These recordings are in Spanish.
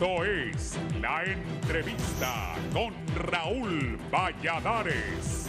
Esto es La Entrevista con Raúl Valladares.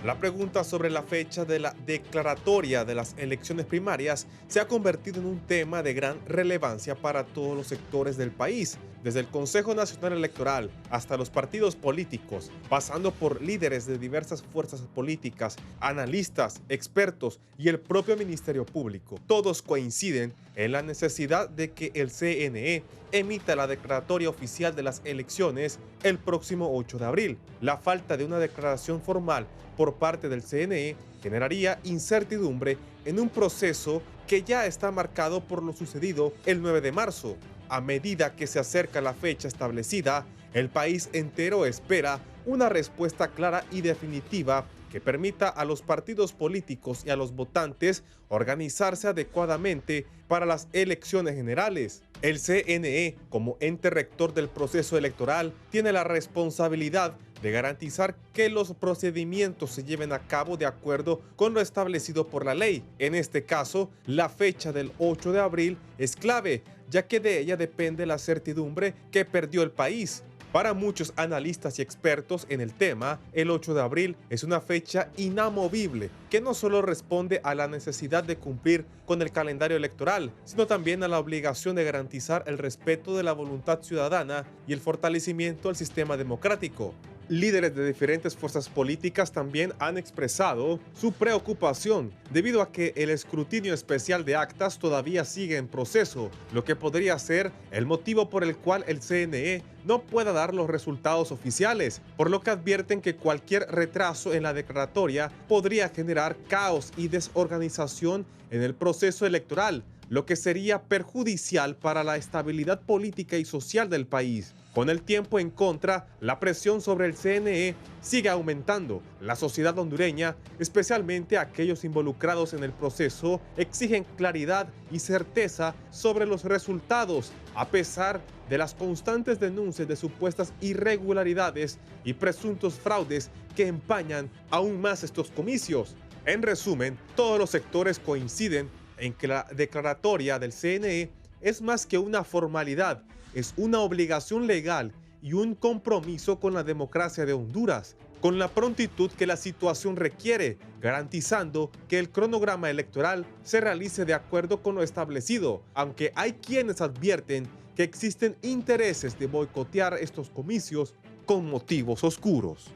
La pregunta sobre la fecha de la declaratoria de las elecciones primarias se ha convertido en un tema de gran relevancia para todos los sectores del país, desde el Consejo Nacional Electoral hasta los partidos políticos, pasando por líderes de diversas fuerzas políticas, analistas, expertos y el propio Ministerio Público. Todos coinciden en la necesidad de que el CNE emita la declaratoria oficial de las elecciones el próximo 8 de abril. La falta de una declaración formal por parte del CNE generaría incertidumbre en un proceso que ya está marcado por lo sucedido el 9 de marzo. A medida que se acerca la fecha establecida, el país entero espera una respuesta clara y definitiva que permita a los partidos políticos y a los votantes organizarse adecuadamente para las elecciones generales. El CNE, como ente rector del proceso electoral, tiene la responsabilidad de garantizar que los procedimientos se lleven a cabo de acuerdo con lo establecido por la ley. En este caso, la fecha del 8 de abril es clave, ya que de ella depende la certidumbre que perdió el país. Para muchos analistas y expertos en el tema, el 8 de abril es una fecha inamovible que no solo responde a la necesidad de cumplir con el calendario electoral, sino también a la obligación de garantizar el respeto de la voluntad ciudadana y el fortalecimiento del sistema democrático. Líderes de diferentes fuerzas políticas también han expresado su preocupación debido a que el escrutinio especial de actas todavía sigue en proceso, lo que podría ser el motivo por el cual el CNE no pueda dar los resultados oficiales, por lo que advierten que cualquier retraso en la declaratoria podría generar caos y desorganización en el proceso electoral, lo que sería perjudicial para la estabilidad política y social del país. Con el tiempo en contra, la presión sobre el CNE sigue aumentando. La sociedad hondureña, especialmente aquellos involucrados en el proceso, exigen claridad y certeza sobre los resultados, a pesar de las constantes denuncias de supuestas irregularidades y presuntos fraudes que empañan aún más estos comicios. En resumen, todos los sectores coinciden en que la declaratoria del CNE es más que una formalidad, es una obligación legal y un compromiso con la democracia de Honduras, con la prontitud que la situación requiere, garantizando que el cronograma electoral se realice de acuerdo con lo establecido, aunque hay quienes advierten que existen intereses de boicotear estos comicios con motivos oscuros.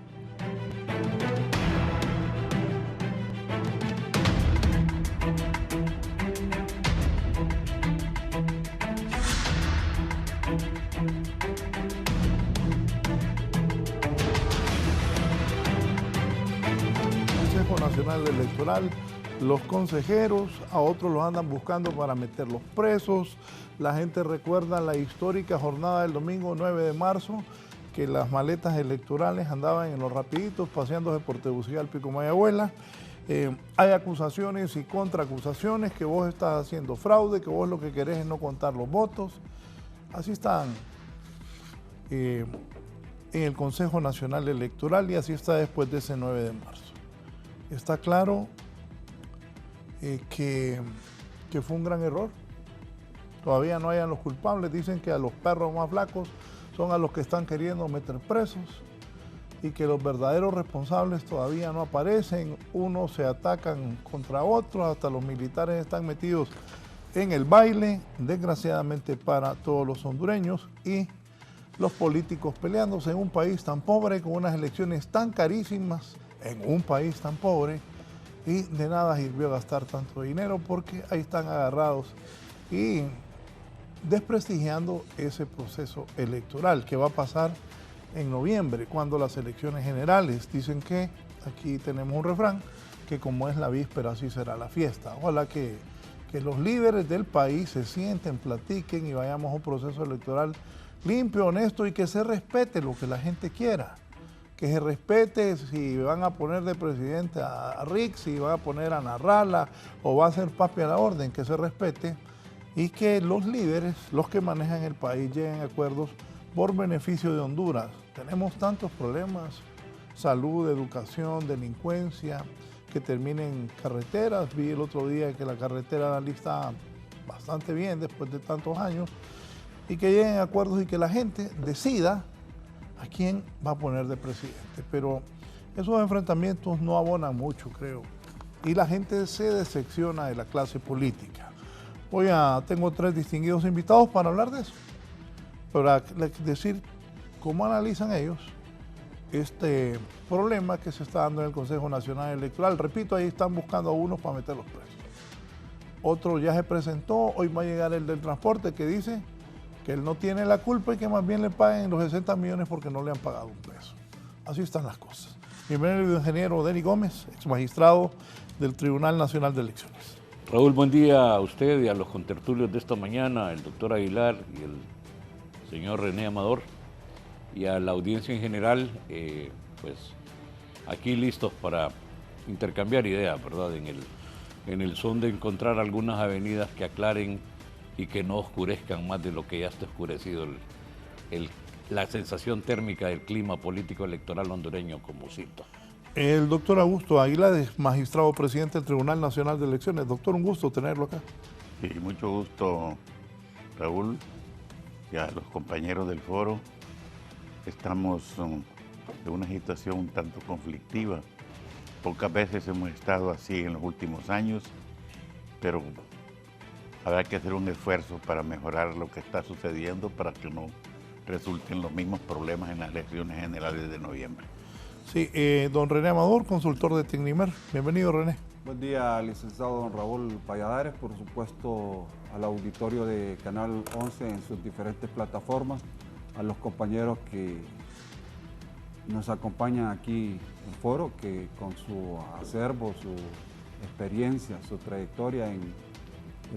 Consejo Nacional Electoral, los consejeros, a otros los andan buscando para meterlos presos. La gente recuerda la histórica jornada del domingo 9 de marzo, que las maletas electorales andaban en los rapiditos paseándose por Tegucigalpa y Comayagüela. Hay acusaciones y contraacusaciones que vos estás haciendo fraude, que vos lo que querés es no contar los votos. Así están en el Consejo Nacional Electoral y así está después de ese 9 de marzo. Está claro que fue un gran error. Todavía no hayan los culpables. Dicen que a los perros más flacos son a los que están queriendo meter presos y que los verdaderos responsables todavía no aparecen. Unos se atacan contra otros, hasta los militares están metidos en el baile, desgraciadamente para todos los hondureños, y los políticos peleándose en un país tan pobre, con unas elecciones tan carísimas, en un país tan pobre, Y de nada sirvió gastar tanto dinero porque ahí están agarrados y desprestigiando ese proceso electoral que va a pasar en noviembre, cuando las elecciones generales. Dicen que, aquí tenemos un refrán, que como es la víspera, así será la fiesta. Ojalá que los líderes del país se sienten, platiquen y vayamos a un proceso electoral limpio, honesto y que se respete lo que la gente quiera. Que se respete si van a poner de presidente a Rick, si van a poner a Narrala o va a ser papi a la orden, que se respete y que los líderes, los que manejan el país, lleguen a acuerdos por beneficio de Honduras. Tenemos tantos problemas, salud, educación, delincuencia, que terminen carreteras. Vi el otro día que la carretera está bastante bien después de tantos años y que lleguen a acuerdos y que la gente decida a quién va a poner de presidente. Pero esos enfrentamientos no abonan mucho, creo. Y la gente se decepciona de la clase política. Tengo 3 distinguidos invitados para hablar de eso. Para decir cómo analizan ellos este problema que se está dando en el Consejo Nacional Electoral. Repito, ahí están buscando a unos para meterlos presos. Otro ya se presentó, hoy va a llegar el del transporte que dice que él no tiene la culpa y que más bien le paguen los 60 millones porque no le han pagado un peso. Así están las cosas. Bienvenido el ingeniero Denis Gómez, ex magistrado del Tribunal Nacional de Elecciones. Raúl, buen día a usted y a los contertulios de esta mañana, el doctor Aguilar y el señor René Amador, y a la audiencia en general, pues aquí listos para intercambiar ideas, ¿verdad? En el son de encontrar algunas avenidas que aclaren y que no oscurezcan más de lo que ya está oscurecido la sensación térmica del clima político electoral hondureño, como cito. El doctor Augusto Aguilar es magistrado presidente del Tribunal Nacional de Elecciones. Doctor, un gusto tenerlo acá. Sí, mucho gusto, Raúl, y a los compañeros del foro. Estamos en una situación un tanto conflictiva. Pocas veces hemos estado así en los últimos años, pero habrá que hacer un esfuerzo para mejorar lo que está sucediendo para que no resulten los mismos problemas en las elecciones generales de noviembre. Sí, don René Amador, consultor de Tecnimer. Bienvenido, René. Buen día, licenciado don Raúl Valladares, por supuesto al auditorio de Canal 11 en sus diferentes plataformas, a los compañeros que nos acompañan aquí en el foro, que con su acervo, su experiencia, su trayectoria en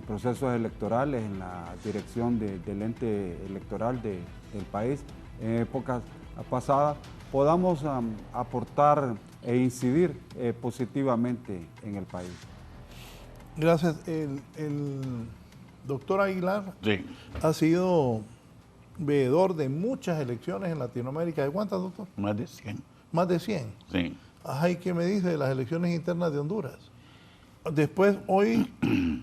procesos electorales, en la dirección del ente electoral del país, en épocas pasadas, podamos aportar e incidir positivamente en el país. Gracias. El doctor Aguilar ha sido veedor de muchas elecciones en Latinoamérica. ¿De cuántas, doctor? Más de 100. Más de 100. Sí. Ajá, ¿y qué me dice de las elecciones internas de Honduras? Después, hoy,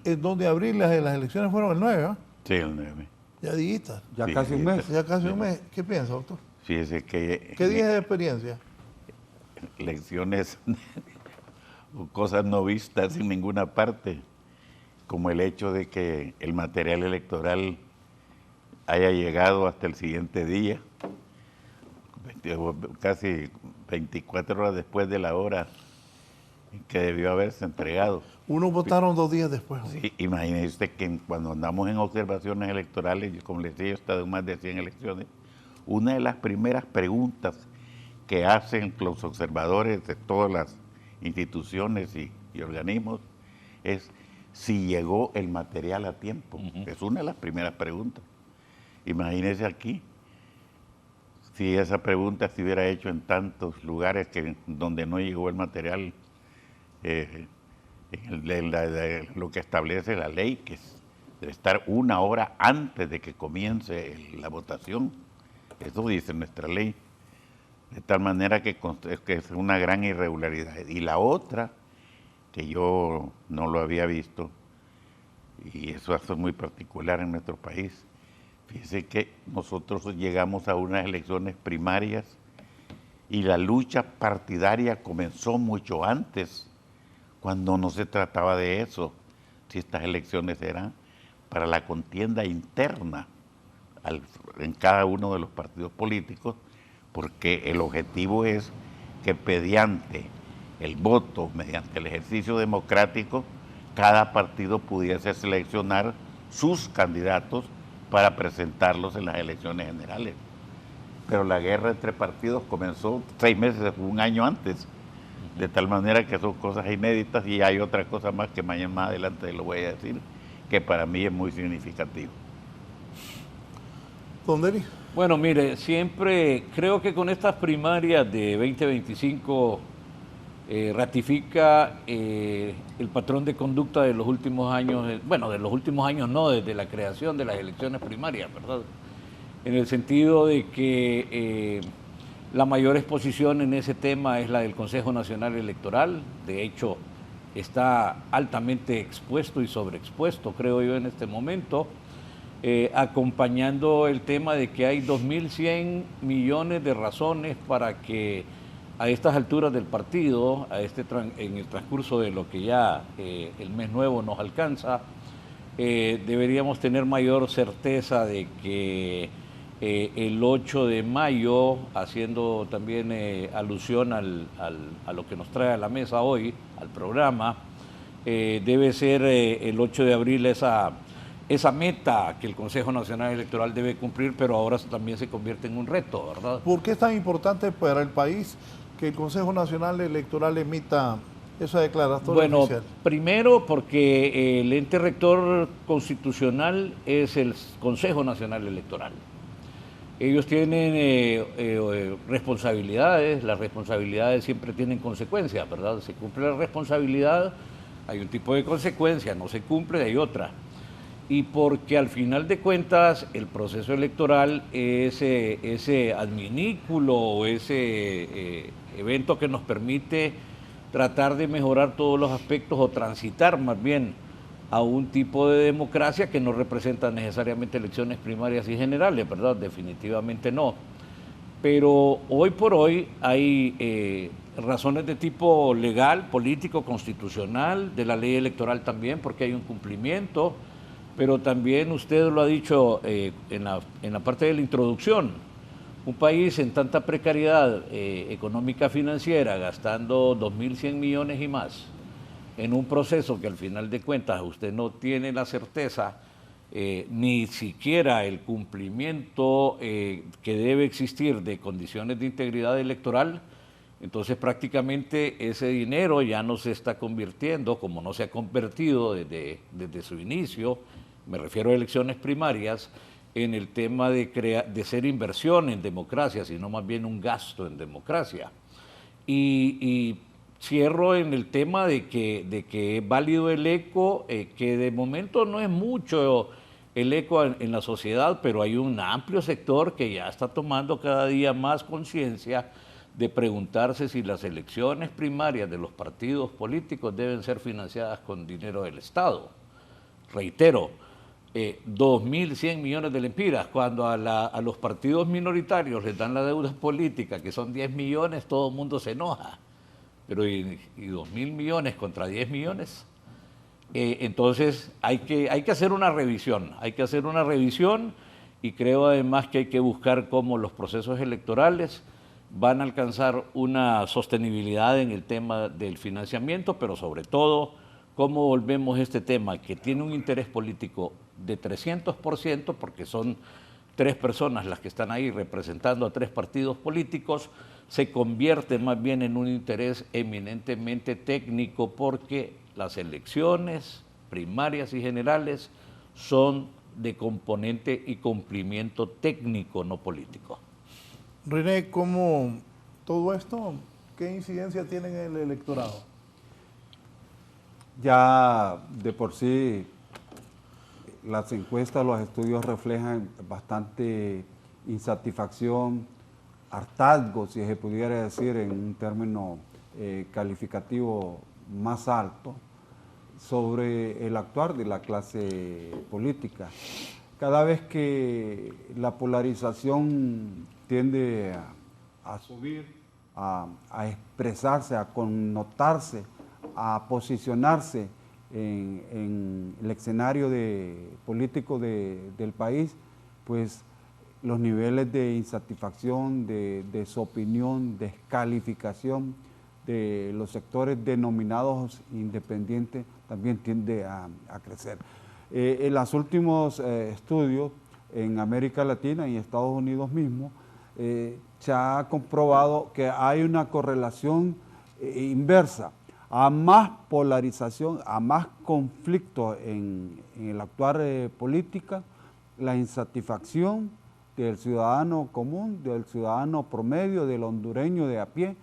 el 2 de abril, las elecciones fueron el 9, ¿ah? Sí, el 9. Ya días. Ya casi un mes. Ya casi un mes. ¿Qué piensa, doctor? Fíjese que... ¿Qué días de experiencia? Elecciones o cosas no vistas en ninguna parte, como el hecho de que el material electoral haya llegado hasta el siguiente día, casi 24 horas después de la hora en que debió haberse entregado. Unos votaron 2 días después. Sí, imagínese usted que cuando andamos en observaciones electorales, como les decía, he estado en más de 100 elecciones, una de las primeras preguntas que hacen los observadores de todas las instituciones y organismos es si llegó el material a tiempo. Es una de las primeras preguntas. Imagínese aquí, si esa pregunta se hubiera hecho en tantos lugares donde no llegó el material, lo que establece la ley, que debe estar 1 hora antes de que comience la votación. Eso dice nuestra ley. De tal manera que es una gran irregularidad. Y la otra, que yo no lo había visto, y eso es muy particular en nuestro país, fíjese que nosotros llegamos a unas elecciones primarias y la lucha partidaria comenzó mucho antes, cuando no se trataba de eso, si estas elecciones eran para la contienda interna en cada uno de los partidos políticos, porque el objetivo es que mediante el voto, mediante el ejercicio democrático, cada partido pudiese seleccionar sus candidatos para presentarlos en las elecciones generales. Pero la guerra entre partidos comenzó 6 meses, un año antes, de tal manera que son cosas inéditas, y hay otra cosa más que mañana más adelante lo voy a decir, que para mí es muy significativo. Don Denis. Bueno, mire, siempre creo que con estas primarias de 2025 ratifica el patrón de conducta de los últimos años, bueno, de los últimos años no, desde la creación de las elecciones primarias, ¿verdad? En el sentido de que la mayor exposición en ese tema es la del Consejo Nacional Electoral. De hecho, está altamente expuesto y sobreexpuesto, creo yo, en este momento, acompañando el tema de que hay 2.100 millones de razones para que a estas alturas del partido, en el transcurso de lo que ya el mes nuevo nos alcanza, deberíamos tener mayor certeza de que el 8 de mayo, haciendo también alusión a lo que nos trae a la mesa hoy, al programa, debe ser el 8 de abril esa meta que el Consejo Nacional Electoral debe cumplir, pero ahora también se convierte en un reto, ¿verdad? ¿Por qué es tan importante para el país que el Consejo Nacional Electoral emita esa declaratoria oficial? Bueno, primero porque el ente rector constitucional es el Consejo Nacional Electoral. Ellos tienen responsabilidades, las responsabilidades siempre tienen consecuencias, ¿verdad? Se cumple la responsabilidad, hay un tipo de consecuencia, no se cumple, hay otra. Y porque al final de cuentas el proceso electoral es ese adminículo o ese evento que nos permite tratar de mejorar todos los aspectos o transitar más bien a un tipo de democracia que no representa necesariamente elecciones primarias y generales, ¿verdad? Definitivamente no. Pero hoy por hoy hay razones de tipo legal, político, constitucional, de la ley electoral también, porque hay un cumplimiento, pero también usted lo ha dicho en la parte de la introducción, un país en tanta precariedad económica financiera, gastando 2.100 millones y más, en un proceso que al final de cuentas usted no tiene la certeza, ni siquiera el cumplimiento que debe existir de condiciones de integridad electoral, entonces prácticamente ese dinero ya no se está convirtiendo, como no se ha convertido desde su inicio, me refiero a elecciones primarias, en el tema de ser inversión en democracia, sino más bien un gasto en democracia. Y cierro en el tema de que es válido el eco, que de momento no es mucho el eco en la sociedad, pero hay un amplio sector que ya está tomando cada día más conciencia de preguntarse si las elecciones primarias de los partidos políticos deben ser financiadas con dinero del Estado. Reitero, 2.100 millones de lempiras, cuando a los partidos minoritarios les dan la deuda política, que son 10 millones, todo el mundo se enoja. Pero ¿y 2.000 millones contra 10 millones? Entonces hay que hacer una revisión, y creo además que hay que buscar cómo los procesos electorales van a alcanzar una sostenibilidad en el tema del financiamiento, pero sobre todo cómo volvemos este tema que tiene un interés político de 300%, porque son 3 personas las que están ahí representando a 3 partidos políticos, se convierte más bien en un interés eminentemente técnico, porque las elecciones primarias y generales son de componente y cumplimiento técnico, no político. René, ¿cómo todo esto, qué incidencia tiene en el electorado? Ya de por sí las encuestas, los estudios reflejan bastante insatisfacción, hartazgo, si se pudiera decir en un término calificativo más alto, sobre el actuar de la clase política. Cada vez que la polarización tiende a subir, a expresarse, a connotarse, a posicionarse en el escenario político del país, pues los niveles de insatisfacción, de desopinión, descalificación, de los sectores denominados independientes también tiende a crecer. En los últimos estudios en América Latina y Estados Unidos mismo, se ha comprobado que hay una correlación inversa. A más polarización, a más conflicto en el actuar política, la insatisfacción del ciudadano común, del ciudadano promedio, del hondureño de a pie,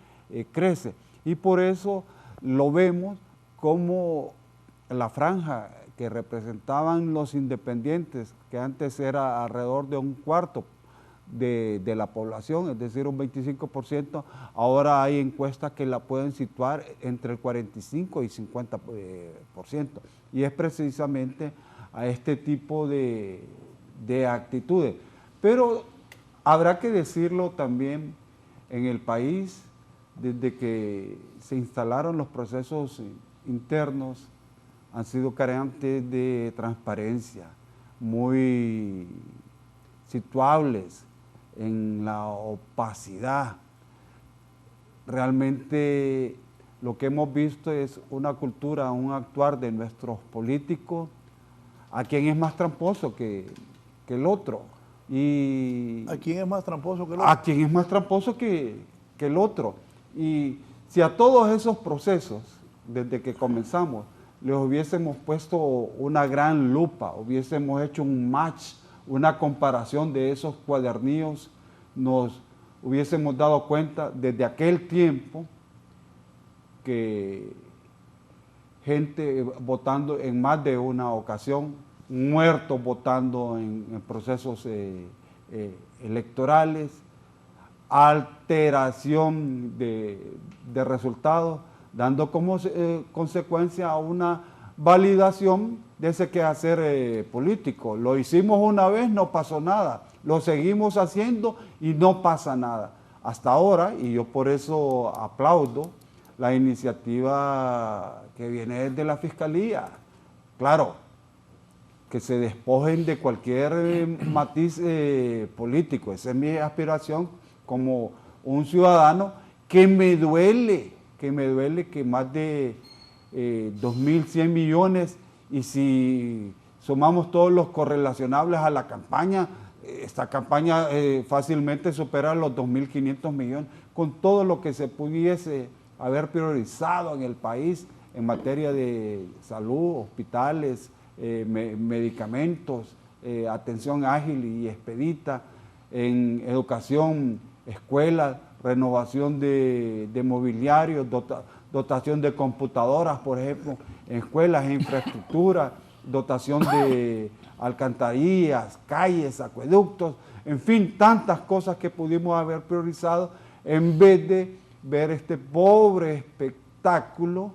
crece. Y por eso lo vemos como la franja que representaban los independientes, que antes era alrededor de un cuarto de la población, es decir, un 25%, ahora hay encuestas que la pueden situar entre el 45 y 50%. Y es precisamente a este tipo de actitudes. Pero habrá que decirlo también, en el país, desde que se instalaron los procesos internos, han sido carentes de transparencia, muy situables en la opacidad. Realmente lo que hemos visto es una cultura, un actuar de nuestros políticos, a quien es más tramposo que el otro. Y ¿a quién es más tramposo que el otro? A quien es más tramposo que el otro. Y si a todos esos procesos, desde que comenzamos, les hubiésemos puesto una gran lupa, hubiésemos hecho un match, una comparación de esos cuadernillos, nos hubiésemos dado cuenta desde aquel tiempo que gente votando en más de una ocasión, muertos votando en procesos electorales, alteración de resultados, dando como consecuencia a una validación de ese quehacer político. Lo hicimos una vez, no pasó nada. Lo seguimos haciendo y no pasa nada. Hasta ahora, y yo por eso aplaudo la iniciativa que viene desde la Fiscalía. Claro, que se despojen de cualquier matiz político. Esa es mi aspiración como un ciudadano que me duele que más de 2.100 millones, y si sumamos todos los correlacionables a la campaña, esta campaña fácilmente supera los 2.500 millones, con todo lo que se pudiese haber priorizado en el país en materia de salud, hospitales, medicamentos, atención ágil y expedita, en educación, escuelas, renovación de mobiliario, dotación de computadoras, por ejemplo, en escuelas, infraestructura, dotación de alcantarillas, calles, acueductos, en fin, tantas cosas que pudimos haber priorizado en vez de ver este pobre espectáculo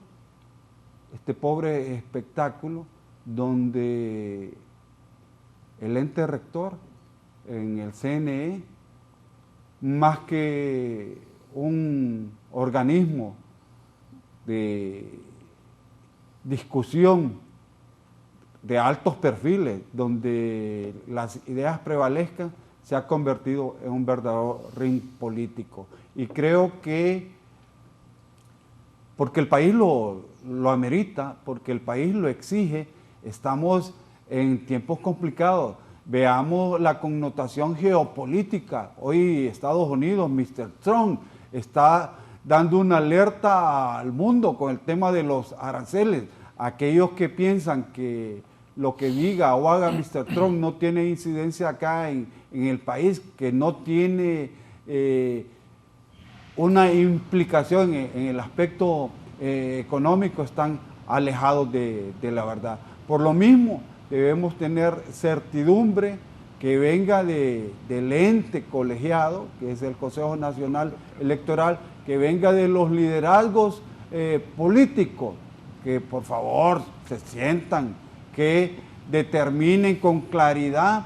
donde el ente rector en el CNE, más que un organismo de discusión de altos perfiles, donde las ideas prevalezcan, se ha convertido en un verdadero ring político. Y creo que, porque el país lo amerita, porque el país lo exige, estamos en tiempos complicados. Veamos la connotación geopolítica. Hoy Estados Unidos, Mr. Trump, está dando una alerta al mundo con el tema de los aranceles. Aquellos que piensan que lo que diga o haga Mr. Trump no tiene incidencia acá en el país, que no tiene una implicación en el aspecto económico, están alejados de la verdad. Por lo mismo, debemos tener certidumbre que venga del ente colegiado, que es el Consejo Nacional Electoral, que venga de los liderazgos políticos, que por favor se sientan, que determinen con claridad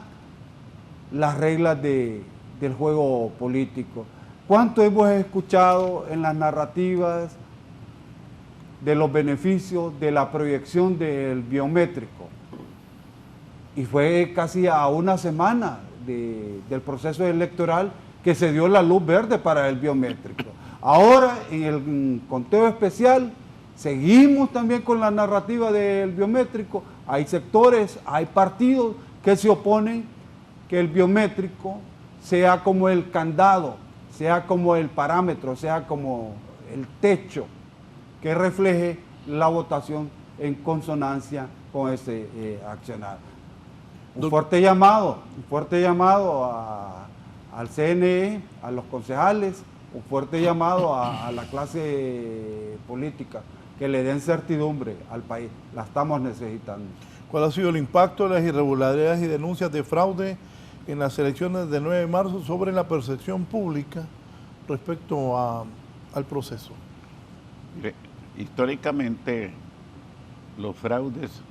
las reglas del juego político. ¿Cuánto hemos escuchado en las narrativas de los beneficios de la proyección del biométrico? Y fue casi a una semana del proceso electoral que se dio la luz verde para el biométrico. Ahora, en el conteo especial, seguimos también con la narrativa del biométrico. Hay sectores, hay partidos que se oponen que el biométrico sea como el candado, sea como el parámetro, sea como el techo que refleje la votación en consonancia con ese accionar. Un fuerte llamado al CNE, a los concejales, un fuerte llamado a la clase política, que le den certidumbre al país. La estamos necesitando. ¿Cuál ha sido el impacto de las irregularidades y denuncias de fraude en las elecciones del 9 de marzo sobre la percepción pública respecto al proceso? Mire, históricamente los fraudes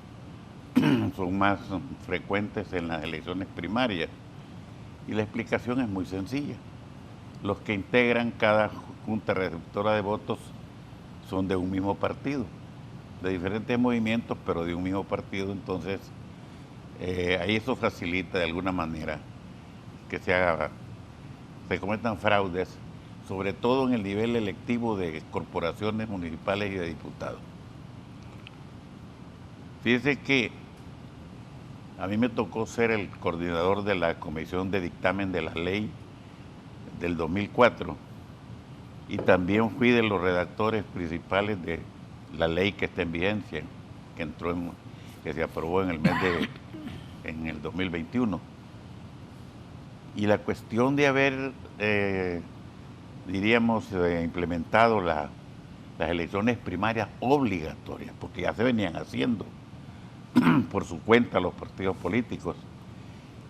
son más frecuentes en las elecciones primarias y la explicación es muy sencilla. Los que integran cada junta receptora de votos son de un mismo partido, de diferentes movimientos, pero de un mismo partido. Entonces, ahí eso facilita de alguna manera que se cometan fraudes, sobre todo en el nivel electivo de corporaciones municipales y de diputados. Fíjese que a mí me tocó ser el coordinador de la Comisión de Dictamen de la Ley del 2004 y también fui de los redactores principales de la ley que está en vigencia, que se aprobó en el 2021. Y la cuestión de haber, implementado las elecciones primarias obligatorias, porque ya se venían haciendo por su cuenta los partidos políticos,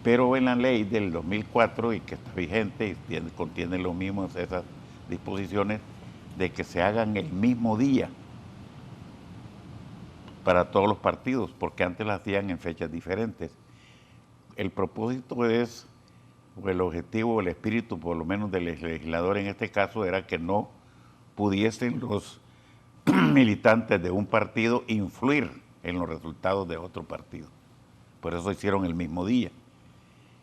pero en la ley del 2004 y que está vigente y contiene lo mismo esas disposiciones de que se hagan el mismo día para todos los partidos, porque antes las hacían en fechas diferentes. El propósito es, o el objetivo, el espíritu por lo menos del legislador en este caso, era que no pudiesen los militantes de un partido influir en los resultados de otro partido. Por eso hicieron el mismo día.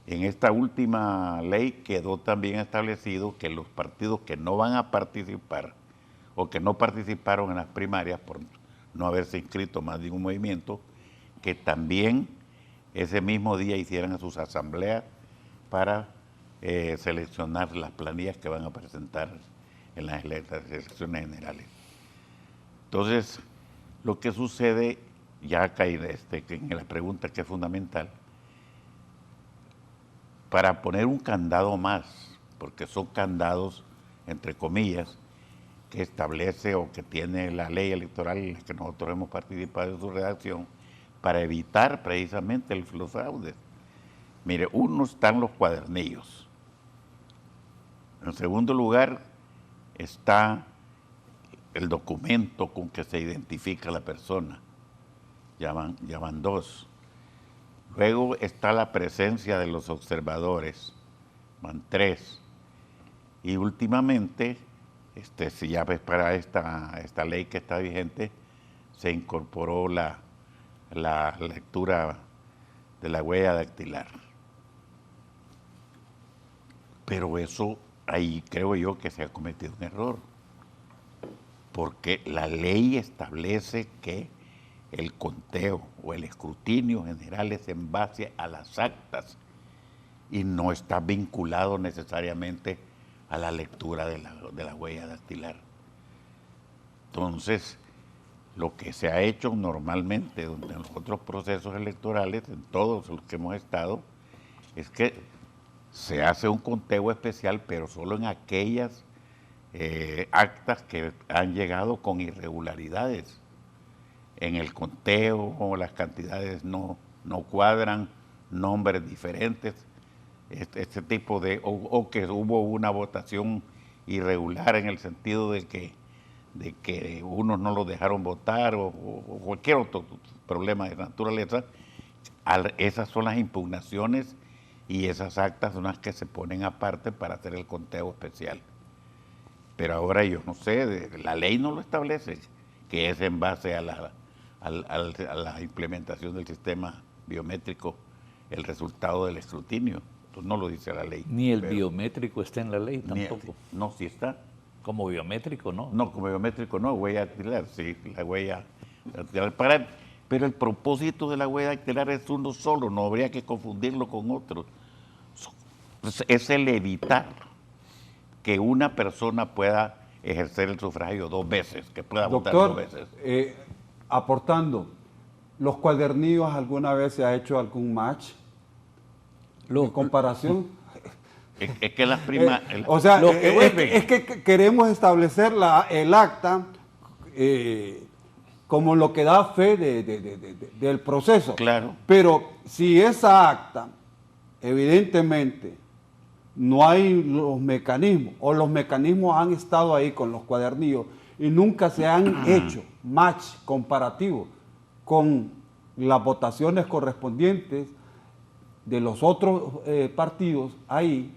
En esta última ley quedó también establecido que los partidos que no van a participar o que no participaron en las primarias por no haberse inscrito más de un movimiento, que también ese mismo día hicieran sus asambleas para seleccionar las planillas que van a presentar en las elecciones generales. Entonces, lo que sucede, ya caí en la pregunta que es fundamental, para poner un candado más, porque son candados, entre comillas, que establece o que tiene la ley electoral en la que nosotros hemos participado en su redacción, para evitar precisamente los fraudes. Mire, uno están los cuadernillos. En segundo lugar está el documento con que se identifica la persona. Ya van dos. Luego está la presencia de los observadores, van 3. Y últimamente, si ya ves para esta ley que está vigente, se incorporó la lectura de la huella dactilar. Pero eso, ahí creo yo que se ha cometido un error, porque la ley establece que el conteo o el escrutinio general es en base a las actas y no está vinculado necesariamente a la lectura de la huella dactilar. Entonces, lo que se ha hecho normalmente en los otros procesos electorales, en todos los que hemos estado, es que se hace un conteo especial, pero solo en aquellas actas que han llegado con irregularidades. En el conteo, o las cantidades no cuadran, nombres diferentes, este tipo de, o que hubo una votación irregular en el sentido de que unos no los dejaron votar o cualquier otro problema de naturaleza. Esas son las impugnaciones y esas actas son las que se ponen aparte para hacer el conteo especial. Pero ahora yo no sé, la ley no lo establece, que es en base a la implementación del sistema biométrico el resultado del escrutinio. Entonces no lo dice la ley. Ni el biométrico está en la ley tampoco. No, sí está. Como biométrico, ¿no? No, como biométrico no, huella dactilar, sí, la huella dactilar. Pero el propósito de la huella dactilar es uno solo, no habría que confundirlo con otros. Es el evitar que una persona pueda ejercer el sufragio 2 veces, que pueda votar 2 veces. Aportando, ¿los cuadernillos alguna vez se ha hecho algún match de comparación? Es que las primas... o sea, es que queremos establecer el acta como lo que da fe del proceso. Claro. Pero si esa acta, evidentemente, no hay los mecanismos, o los mecanismos han estado ahí con los cuadernillos y nunca se han hecho match comparativo con las votaciones correspondientes de los otros partidos ahí,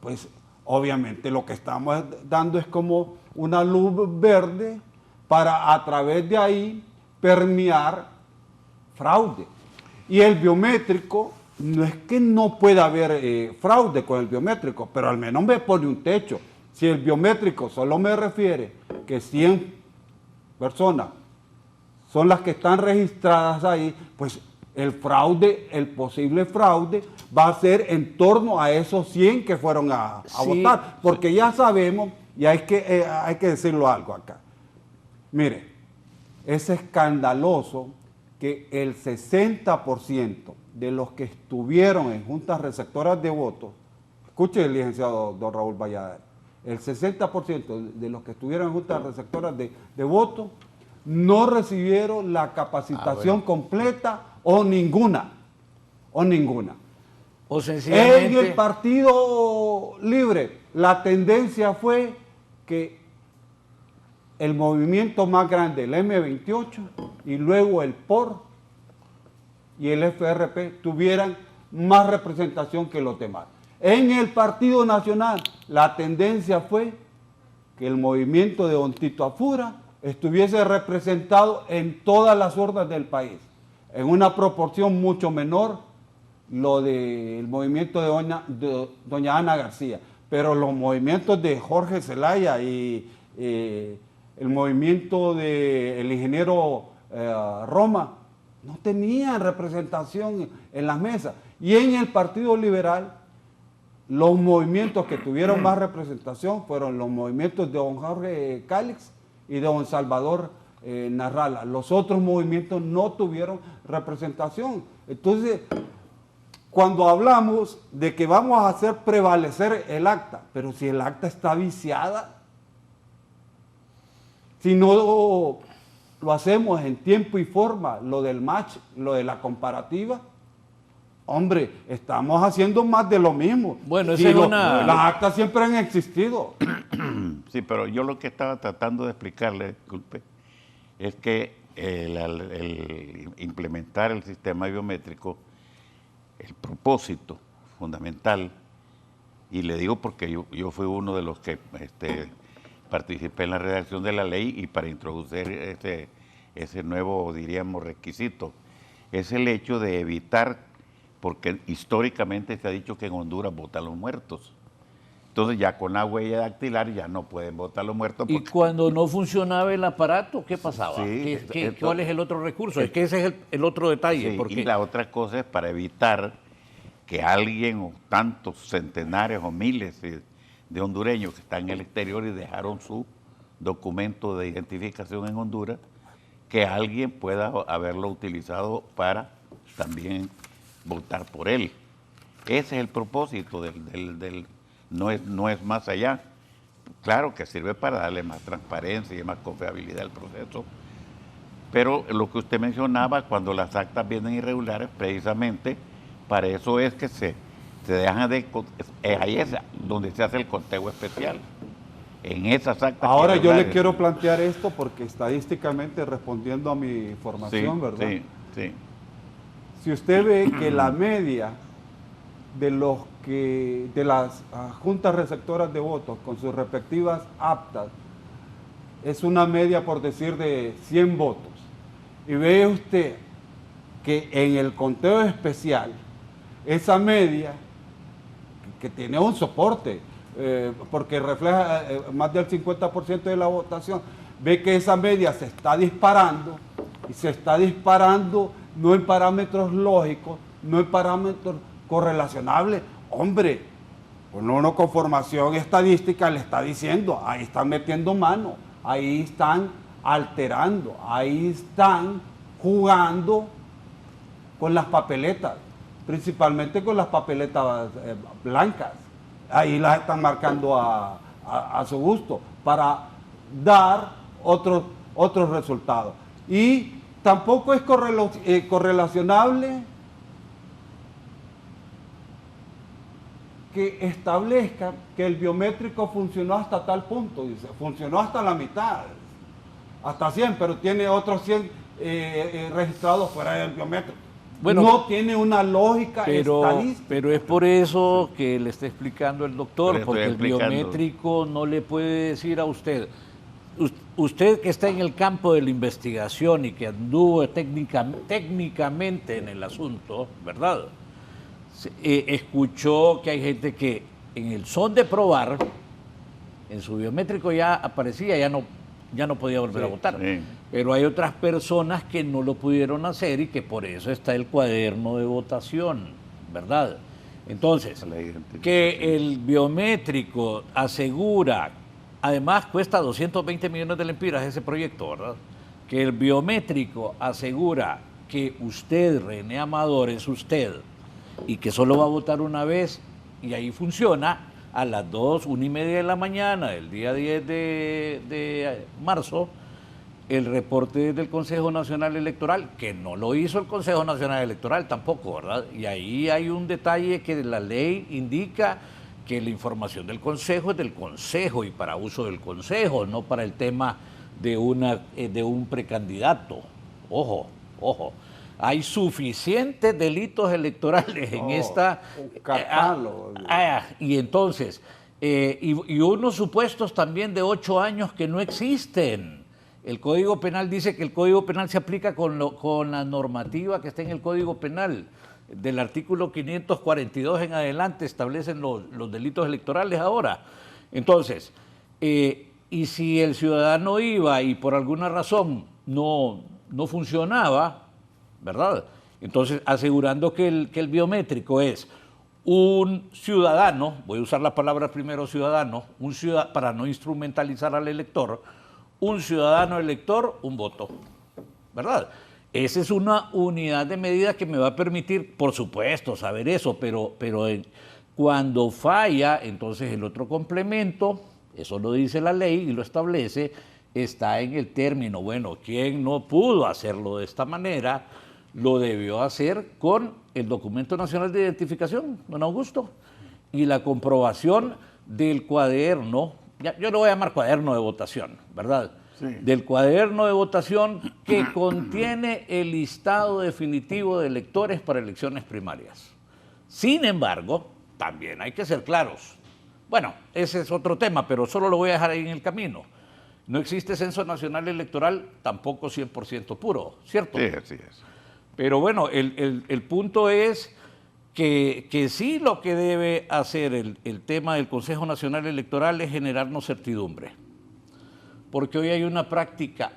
pues obviamente lo que estamos dando es como una luz verde para a través de ahí permear fraude. Y el biométrico, no es que no pueda haber fraude con el biométrico, pero al menos me pone un techo. Si el biométrico solo me refiere que 100 personas son las que están registradas ahí, pues el fraude, el posible fraude, va a ser en torno a esos 100 que fueron a votar. Porque ya sabemos, y hay que decirlo algo acá. Mire, es escandaloso que el 60% de los que estuvieron en juntas receptoras de votos, escuche el licenciado don Raúl Valladares, el 60% de los que estuvieron en juntas receptoras de votos no recibieron la capacitación completa o ninguna. O sencillamente... En el Partido Libre, la tendencia fue que el movimiento más grande, el M28, y luego el POR y el FRP tuvieran más representación que los demás. En el Partido Nacional, la tendencia fue que el movimiento de don Tito Afura estuviese representado en todas las urnas del país, en una proporción mucho menor lo del movimiento de doña Ana García, pero los movimientos de Jorge Zelaya y el movimiento del ingeniero Roma no tenían representación en las mesas. Y en el Partido Liberal, los movimientos que tuvieron más representación fueron los movimientos de don Jorge Cálix y de don Salvador Narrala. Los otros movimientos no tuvieron representación. Entonces, cuando hablamos de que vamos a hacer prevalecer el acta, pero si el acta está viciada, si no lo hacemos en tiempo y forma, lo del match, lo de la comparativa, hombre, estamos haciendo más de lo mismo. Bueno, si las actas siempre han existido. Sí, pero yo lo que estaba tratando de explicarle, disculpe, es que el implementar el sistema biométrico, el propósito fundamental, y le digo porque yo fui uno de los que participé en la redacción de la ley y para introducir ese nuevo, diríamos, requisito, es el hecho de evitar, porque históricamente se ha dicho que en Honduras votan los muertos. Entonces ya con la huella dactilar ya no pueden votar los muertos. ¿Y cuando no funcionaba el aparato, qué pasaba? Sí, ¿Cuál es el otro recurso? Es que ese es el otro detalle. Sí, porque... Y la otra cosa es para evitar que alguien o tantos centenares o miles de hondureños que están en el exterior y dejaron su documento de identificación en Honduras, que alguien pueda haberlo utilizado para también votar por él. Ese es el propósito no es más allá. Claro que sirve para darle más transparencia y más confiabilidad al proceso, pero lo que usted mencionaba, cuando las actas vienen irregulares, precisamente para eso es que se dejan ahí es donde se hace el conteo especial. En esas actas. Ahora yo le quiero plantear esto porque estadísticamente, respondiendo a mi formación, sí, ¿verdad? Sí. Si usted ve que la media de las juntas receptoras de votos con sus respectivas actas es una media, por decir, de 100 votos, y ve usted que en el conteo especial esa media, que tiene un soporte, porque refleja más del 50% de la votación, ve que esa media se está disparando, y se está disparando no en parámetros lógicos, no en parámetros correlacionables. Hombre, uno con formación estadística le está diciendo, ahí están metiendo mano, ahí están alterando, ahí están jugando con las papeletas, principalmente con las papeletas blancas. Ahí las están marcando a su gusto para dar otros resultados. Y tampoco es correlacionable que establezca que el biométrico funcionó hasta tal punto, dice, funcionó hasta la mitad, hasta 100, pero tiene otros 100 registrados fuera del biométrico. Bueno, no tiene una lógica estadística. Pero es por eso que le está explicando el doctor, porque el biométrico no le puede decir a usted, usted que está en el campo de la investigación y que anduvo técnicamente en el asunto, ¿verdad? Escuchó que hay gente que en el son de probar, en su biométrico ya aparecía, ya no podía volver a votar. Sí. Pero hay otras personas que no lo pudieron hacer y que por eso está el cuaderno de votación, ¿verdad? Entonces, que el biométrico asegura, además cuesta 220 millones de lempiras ese proyecto, ¿verdad? Que el biométrico asegura que usted, René Amador, es usted y que solo va a votar una vez y ahí funciona a las 1:30 de la mañana del día 10 de marzo el reporte del Consejo Nacional Electoral, que no lo hizo el Consejo Nacional Electoral tampoco, ¿verdad? Y ahí hay un detalle que la ley indica que la información del Consejo es del Consejo y para uso del Consejo, no para el tema de un precandidato. Ojo, ojo. Hay suficientes delitos electorales en esta... catálogo. Y entonces, y unos supuestos también de 8 años que no existen. El Código Penal dice que el Código Penal se aplica con la normativa que está en el Código Penal. Del artículo 542 en adelante establecen los delitos electorales ahora. Entonces, y si el ciudadano iba y por alguna razón no funcionaba, ¿verdad? Entonces, asegurando que el biométrico es un ciudadano, voy a usar la palabra primero ciudadano, para no instrumentalizar al elector, un ciudadano elector, un voto, ¿verdad? Esa es una unidad de medida que me va a permitir, por supuesto, saber eso, pero cuando falla, entonces el otro complemento, eso lo dice la ley y lo establece, está en el término, bueno, quien no pudo hacerlo de esta manera, lo debió hacer con el Documento Nacional de Identificación, don Augusto, y la comprobación del cuaderno, yo lo voy a llamar cuaderno de votación, ¿verdad? Sí. Del cuaderno de votación que contiene el listado definitivo de electores para elecciones primarias. Sin embargo, también hay que ser claros. Bueno, ese es otro tema, pero solo lo voy a dejar ahí en el camino. No existe censo nacional electoral, tampoco 100% puro, ¿cierto? Sí, así es. Pero bueno, el punto es que sí lo que debe hacer el tema del Consejo Nacional Electoral es generarnos certidumbre. Porque hoy hay una práctica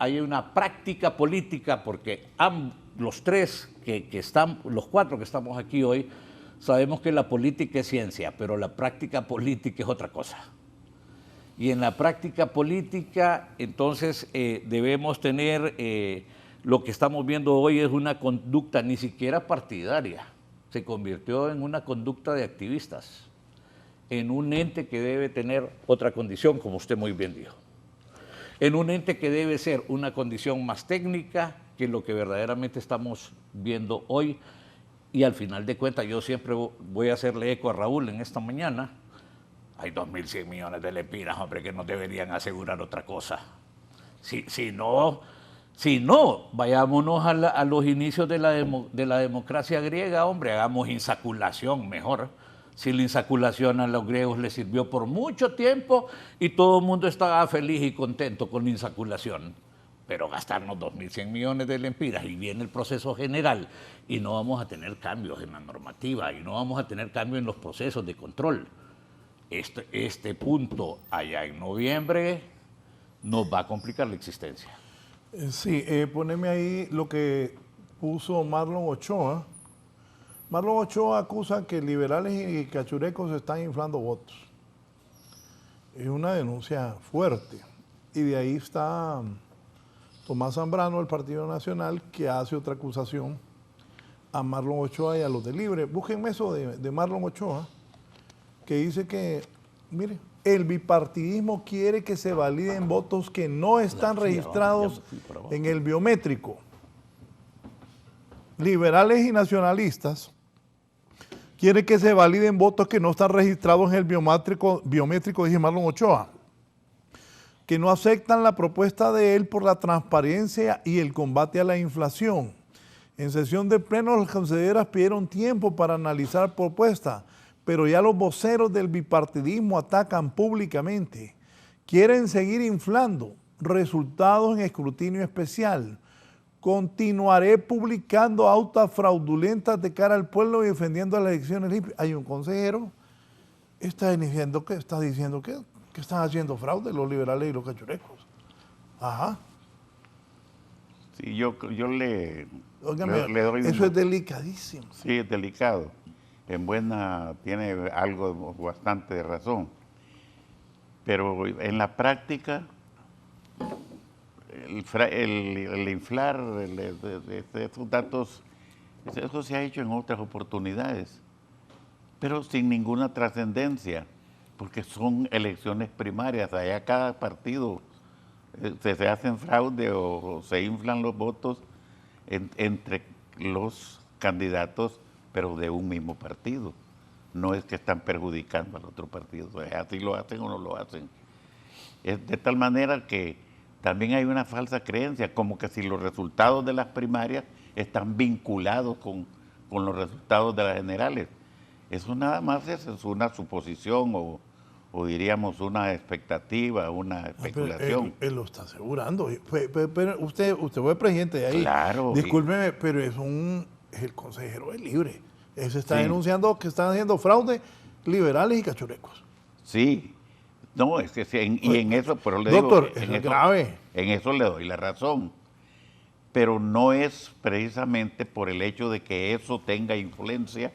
política, porque los cuatro que estamos aquí hoy, sabemos que la política es ciencia, pero la práctica política es otra cosa. Y en la práctica política, entonces, debemos tener, lo que estamos viendo hoy es una conducta ni siquiera partidaria, se convirtió en una conducta de activistas, en un ente que debe tener otra condición, como usted muy bien dijo. En un ente que debe ser una condición más técnica que lo que verdaderamente estamos viendo hoy. Y al final de cuentas, yo siempre voy a hacerle eco a Raúl en esta mañana. Hay 2.100 millones de lempiras, hombre, que nos deberían asegurar otra cosa. Si no, vayámonos a los inicios de la democracia griega, hombre, hagamos insaculación mejor. Si la insaculación a los griegos les sirvió por mucho tiempo y todo el mundo estaba feliz y contento con la insaculación. Pero gastarnos 2.100 millones de lempiras y viene el proceso general y no vamos a tener cambios en la normativa y no vamos a tener cambios en los procesos de control. este punto allá en noviembre nos va a complicar la existencia. Sí, poneme ahí lo que puso Marlon Ochoa. Marlon Ochoa acusa que liberales y cachurecos están inflando votos. Es una denuncia fuerte. Y de ahí está Tomás Zambrano, del Partido Nacional, que hace otra acusación a Marlon Ochoa y a los de Libre. Búsquenme eso de Marlon Ochoa, que dice que, mire, el bipartidismo quiere que se validen votos que no están registrados en el biométrico. Liberales y nacionalistas quieren que se validen votos que no están registrados en el biométrico, dice Marlon Ochoa, que no aceptan la propuesta de él por la transparencia y el combate a la inflación. En sesión de pleno, las consejeras pidieron tiempo para analizar propuestas, pero ya los voceros del bipartidismo atacan públicamente. Quieren seguir inflando resultados en escrutinio especial. Continuaré publicando autas fraudulentas de cara al pueblo y defendiendo las elecciones limpias. Hay un consejero, está diciendo que están haciendo fraude los liberales y los cachurecos. Ajá. Sí, yo le doy eso es delicadísimo. Sí, es delicado. Tiene algo bastante de razón. Pero en la práctica, el inflar de estos datos, eso se ha hecho en otras oportunidades, pero sin ninguna trascendencia, porque son elecciones primarias. Allá cada partido se hacen fraude o se inflan los votos entre los candidatos, pero de un mismo partido. No es que están perjudicando al otro partido, así lo hacen o no lo hacen. Es de tal manera que también hay una falsa creencia, como que si los resultados de las primarias están vinculados con los resultados de las generales. Eso nada más es una suposición o diríamos una expectativa, una especulación. Él lo está asegurando. Pero usted fue presidente de ahí. Claro. Discúlpeme, pero es el consejero es Libre. Él se está denunciando que están haciendo fraude liberales y cachurecos. Sí. No, es que sí, y en eso, pero le doctor, digo, es grave. En eso le doy la razón. Pero no es precisamente por el hecho de que eso tenga influencia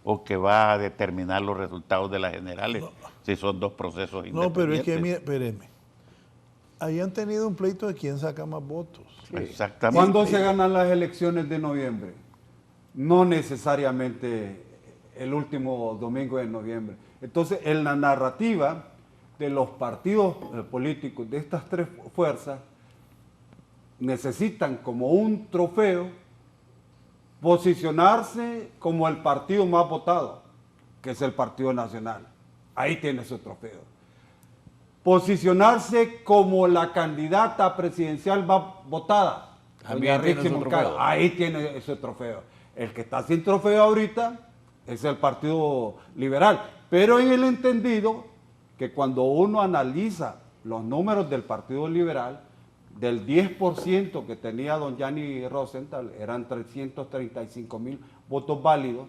o que va a determinar los resultados de las generales, si son dos procesos independientes. No, pero es que, mire, espérenme. Ahí han tenido un pleito de quién saca más votos. Sí. Exactamente. ¿Cuándo se ganan las elecciones de noviembre? No necesariamente el último domingo de noviembre. Entonces, en la narrativa de los partidos políticos de estas tres fuerzas, necesitan como un trofeo posicionarse como el partido más votado, que es el Partido Nacional. Ahí tiene su trofeo. Posicionarse como la candidata presidencial más votada, doña Rixi Moncada. Ahí tiene ese trofeo. El que está sin trofeo ahorita es el Partido Liberal, pero en el entendido que cuando uno analiza los números del Partido Liberal, del 10% que tenía don Gianni Rosenthal, eran 335,000 votos válidos.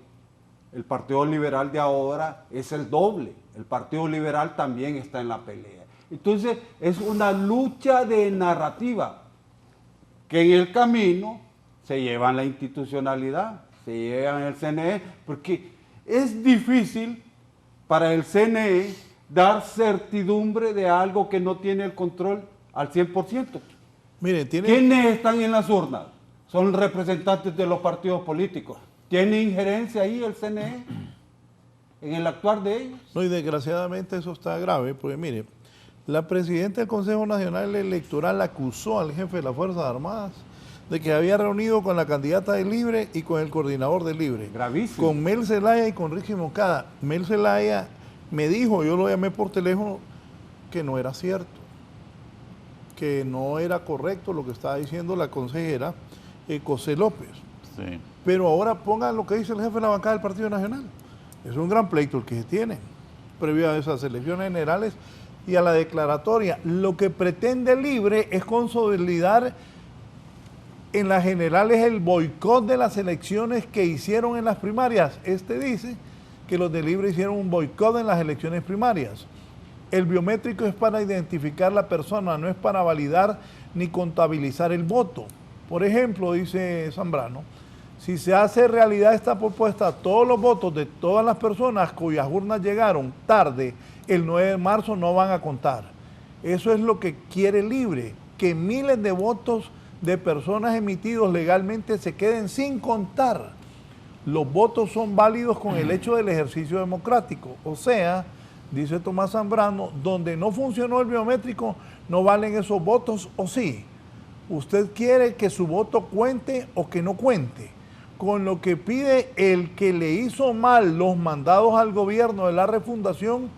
El Partido Liberal de ahora es el doble. El Partido Liberal también está en la pelea. Entonces, es una lucha de narrativa que en el camino se llevan la institucionalidad, se llevan el CNE, porque es difícil para el CNE dar certidumbre de algo que no tiene el control al 100%. Mire, ¿Quiénes están en las urnas? Son representantes de los partidos políticos. ¿Tiene injerencia ahí el CNE en el actuar de ellos? No, y desgraciadamente eso está grave, porque mire, la presidenta del Consejo Nacional Electoral acusó al jefe de las Fuerzas Armadas de que había reunido con la candidata de Libre y con el coordinador de Libre. Gravísimo. Con Mel Zelaya y con Rixi Moncada. Mel Zelaya me dijo, yo lo llamé por teléfono, que no era cierto, que no era correcto lo que estaba diciendo la consejera José López. Sí. Pero ahora pongan lo que dice el jefe de la bancada del Partido Nacional. Es un gran pleito el que se tiene, previo a esas elecciones generales y a la declaratoria. Lo que pretende Libre es consolidar en las generales el boicot de las elecciones que hicieron en las primarias. Dice que los de Libre hicieron un boicot en las elecciones primarias. El biométrico es para identificar la persona, no es para validar ni contabilizar el voto. Por ejemplo, dice Zambrano, si se hace realidad esta propuesta, todos los votos de todas las personas cuyas urnas llegaron tarde el 9 de marzo no van a contar. Eso es lo que quiere Libre, que miles de votos de personas emitidos legalmente se queden sin contar. Los votos son válidos con el hecho del ejercicio democrático. O sea, dice Tomás Zambrano, donde no funcionó el biométrico, no valen esos votos, ¿o sí? Usted quiere que su voto cuente o que no cuente. Con lo que pide el que le hizo mal los mandados al gobierno de la refundación,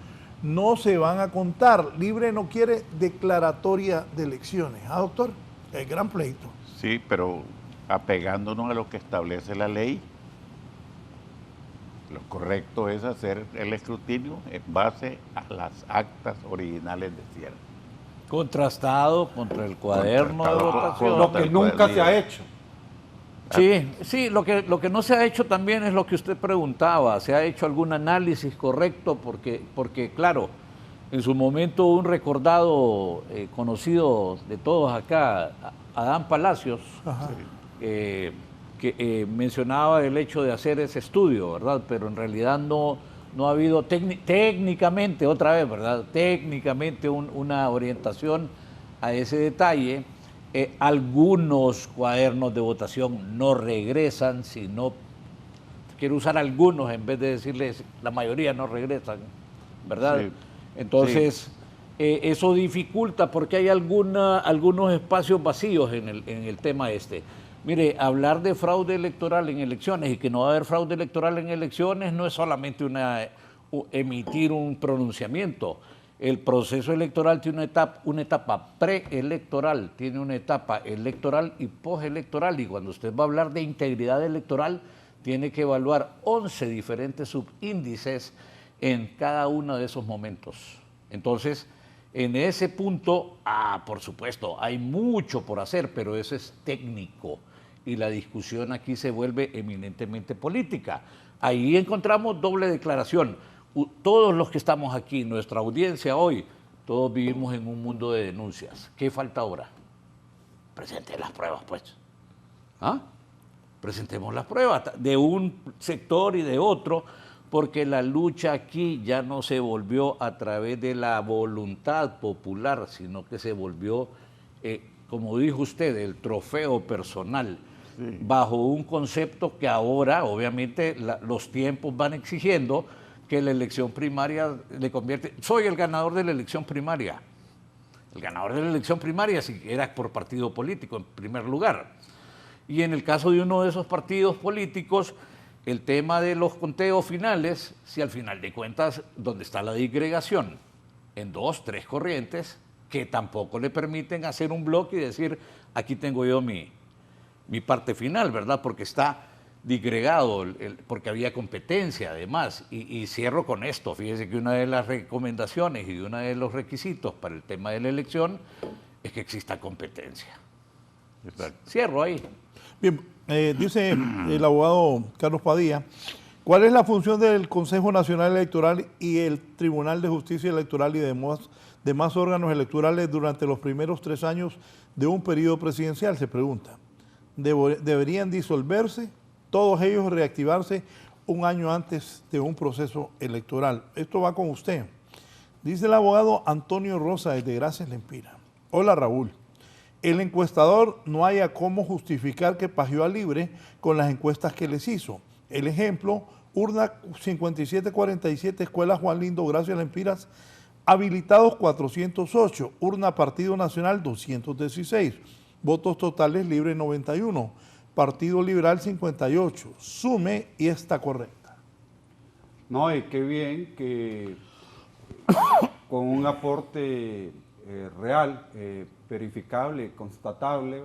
no se van a contar. Libre no quiere declaratoria de elecciones. ¿Ah, doctor? El gran pleito. Sí, pero apegándonos a lo que establece la ley, lo correcto es hacer el escrutinio en base a las actas originales de cierre. Contrastado contra el cuaderno de votación. Lo que nunca se ha hecho. Sí, lo que no se ha hecho también es lo que usted preguntaba. ¿Se ha hecho algún análisis correcto? Porque claro, en su momento un recordado conocido de todos acá, Adán Palacios, que mencionaba el hecho de hacer ese estudio, ¿verdad? Pero en realidad no ha habido técnicamente, otra vez, ¿verdad? Técnicamente una orientación a ese detalle. Algunos cuadernos de votación no regresan, sino, quiero usar algunos en vez de decirles la mayoría no regresan, ¿verdad? Sí. Entonces, eso dificulta porque hay algunos espacios vacíos en el tema este. Mire, hablar de fraude electoral en elecciones y que no va a haber fraude electoral en elecciones no es solamente emitir un pronunciamiento. El proceso electoral tiene una etapa preelectoral, tiene una etapa electoral y postelectoral. Y cuando usted va a hablar de integridad electoral, tiene que evaluar 11 diferentes subíndices en cada uno de esos momentos. Entonces, en ese punto, por supuesto, hay mucho por hacer, pero eso es técnico. Y la discusión aquí se vuelve eminentemente política. Ahí encontramos doble declaración. Todos los que estamos aquí, nuestra audiencia hoy, todos vivimos en un mundo de denuncias. ¿Qué falta ahora? Presenten las pruebas, pues. Presentemos las pruebas de un sector y de otro, porque la lucha aquí ya no se volvió a través de la voluntad popular, sino que se volvió, como dijo usted, el trofeo personal, bajo un concepto que ahora, obviamente, los tiempos van exigiendo que la elección primaria le convierte... Soy el ganador de la elección primaria. El ganador de la elección primaria si era por partido político, en primer lugar. Y en el caso de uno de esos partidos políticos, el tema de los conteos finales, si al final de cuentas, donde está la disgregación, en 2, 3 corrientes, que tampoco le permiten hacer un bloque y decir, aquí tengo yo mi parte final, ¿verdad? Porque está disgregado, porque había competencia además. Y cierro con esto. Fíjese que una de las recomendaciones y uno de los requisitos para el tema de la elección es que exista competencia. Exacto. Cierro ahí. Bien, dice el abogado Carlos Padilla, ¿cuál es la función del Consejo Nacional Electoral y el Tribunal de Justicia Electoral y demás órganos electorales durante los primeros 3 años de un periodo presidencial? Se pregunta. ¿Deberían disolverse? Todos ellos reactivarse un año antes de un proceso electoral. Esto va con usted. Dice el abogado Antonio Rosa desde Gracias Lempira. Hola Raúl. El encuestador no haya cómo justificar que pajeó a Libre con las encuestas que les hizo. El ejemplo, urna 5747, Escuela Juan Lindo, Gracias Lempiras, habilitados 408, urna Partido Nacional 216, votos totales Libre 91. Partido Liberal 58, sume y está correcta. No, y qué bien que con un aporte real, verificable, constatable,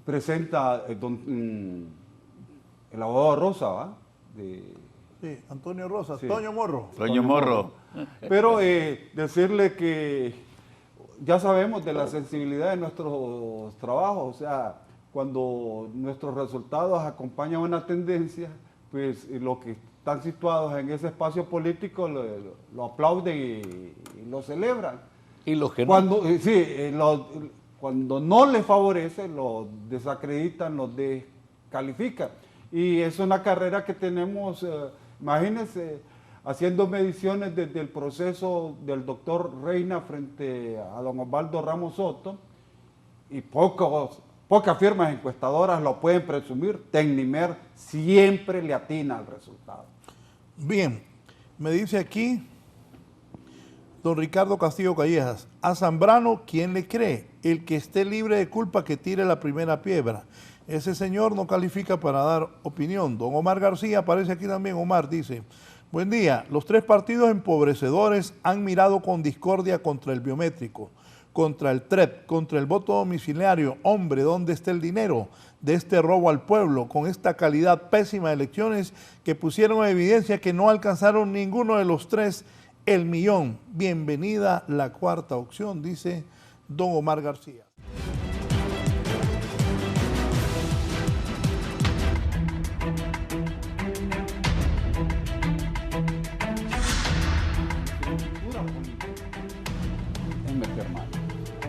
presenta el abogado Rosa, ¿va? Sí, Antonio Rosa, Sí. Toño Morro. Toño Morro. Pero decirle que ya sabemos de la sensibilidad de nuestros trabajos, o sea, cuando nuestros resultados acompañan una tendencia, pues lo que están situados en ese espacio político lo aplauden y lo celebran. Y los que no. Cuando no les favorece, lo desacreditan, lo descalifican. Y es una carrera que tenemos, imagínense, haciendo mediciones desde el proceso del doctor Reina frente a don Osvaldo Ramos Soto, y pocas firmas encuestadoras lo pueden presumir. Tecnimer siempre le atina al resultado. Bien, me dice aquí don Ricardo Castillo Callejas, a Zambrano, ¿quién le cree? El que esté libre de culpa que tire la primera piedra. Ese señor no califica para dar opinión. Don Omar García aparece aquí también. Omar dice, buen día, los 3 partidos empobrecedores han mirado con discordia contra el biométrico, contra el TREP, contra el voto domiciliario. Hombre, ¿dónde está el dinero de este robo al pueblo con esta calidad pésima de elecciones que pusieron en evidencia que no alcanzaron ninguno de los 3 el millón? Bienvenida la cuarta opción, dice don Omar García.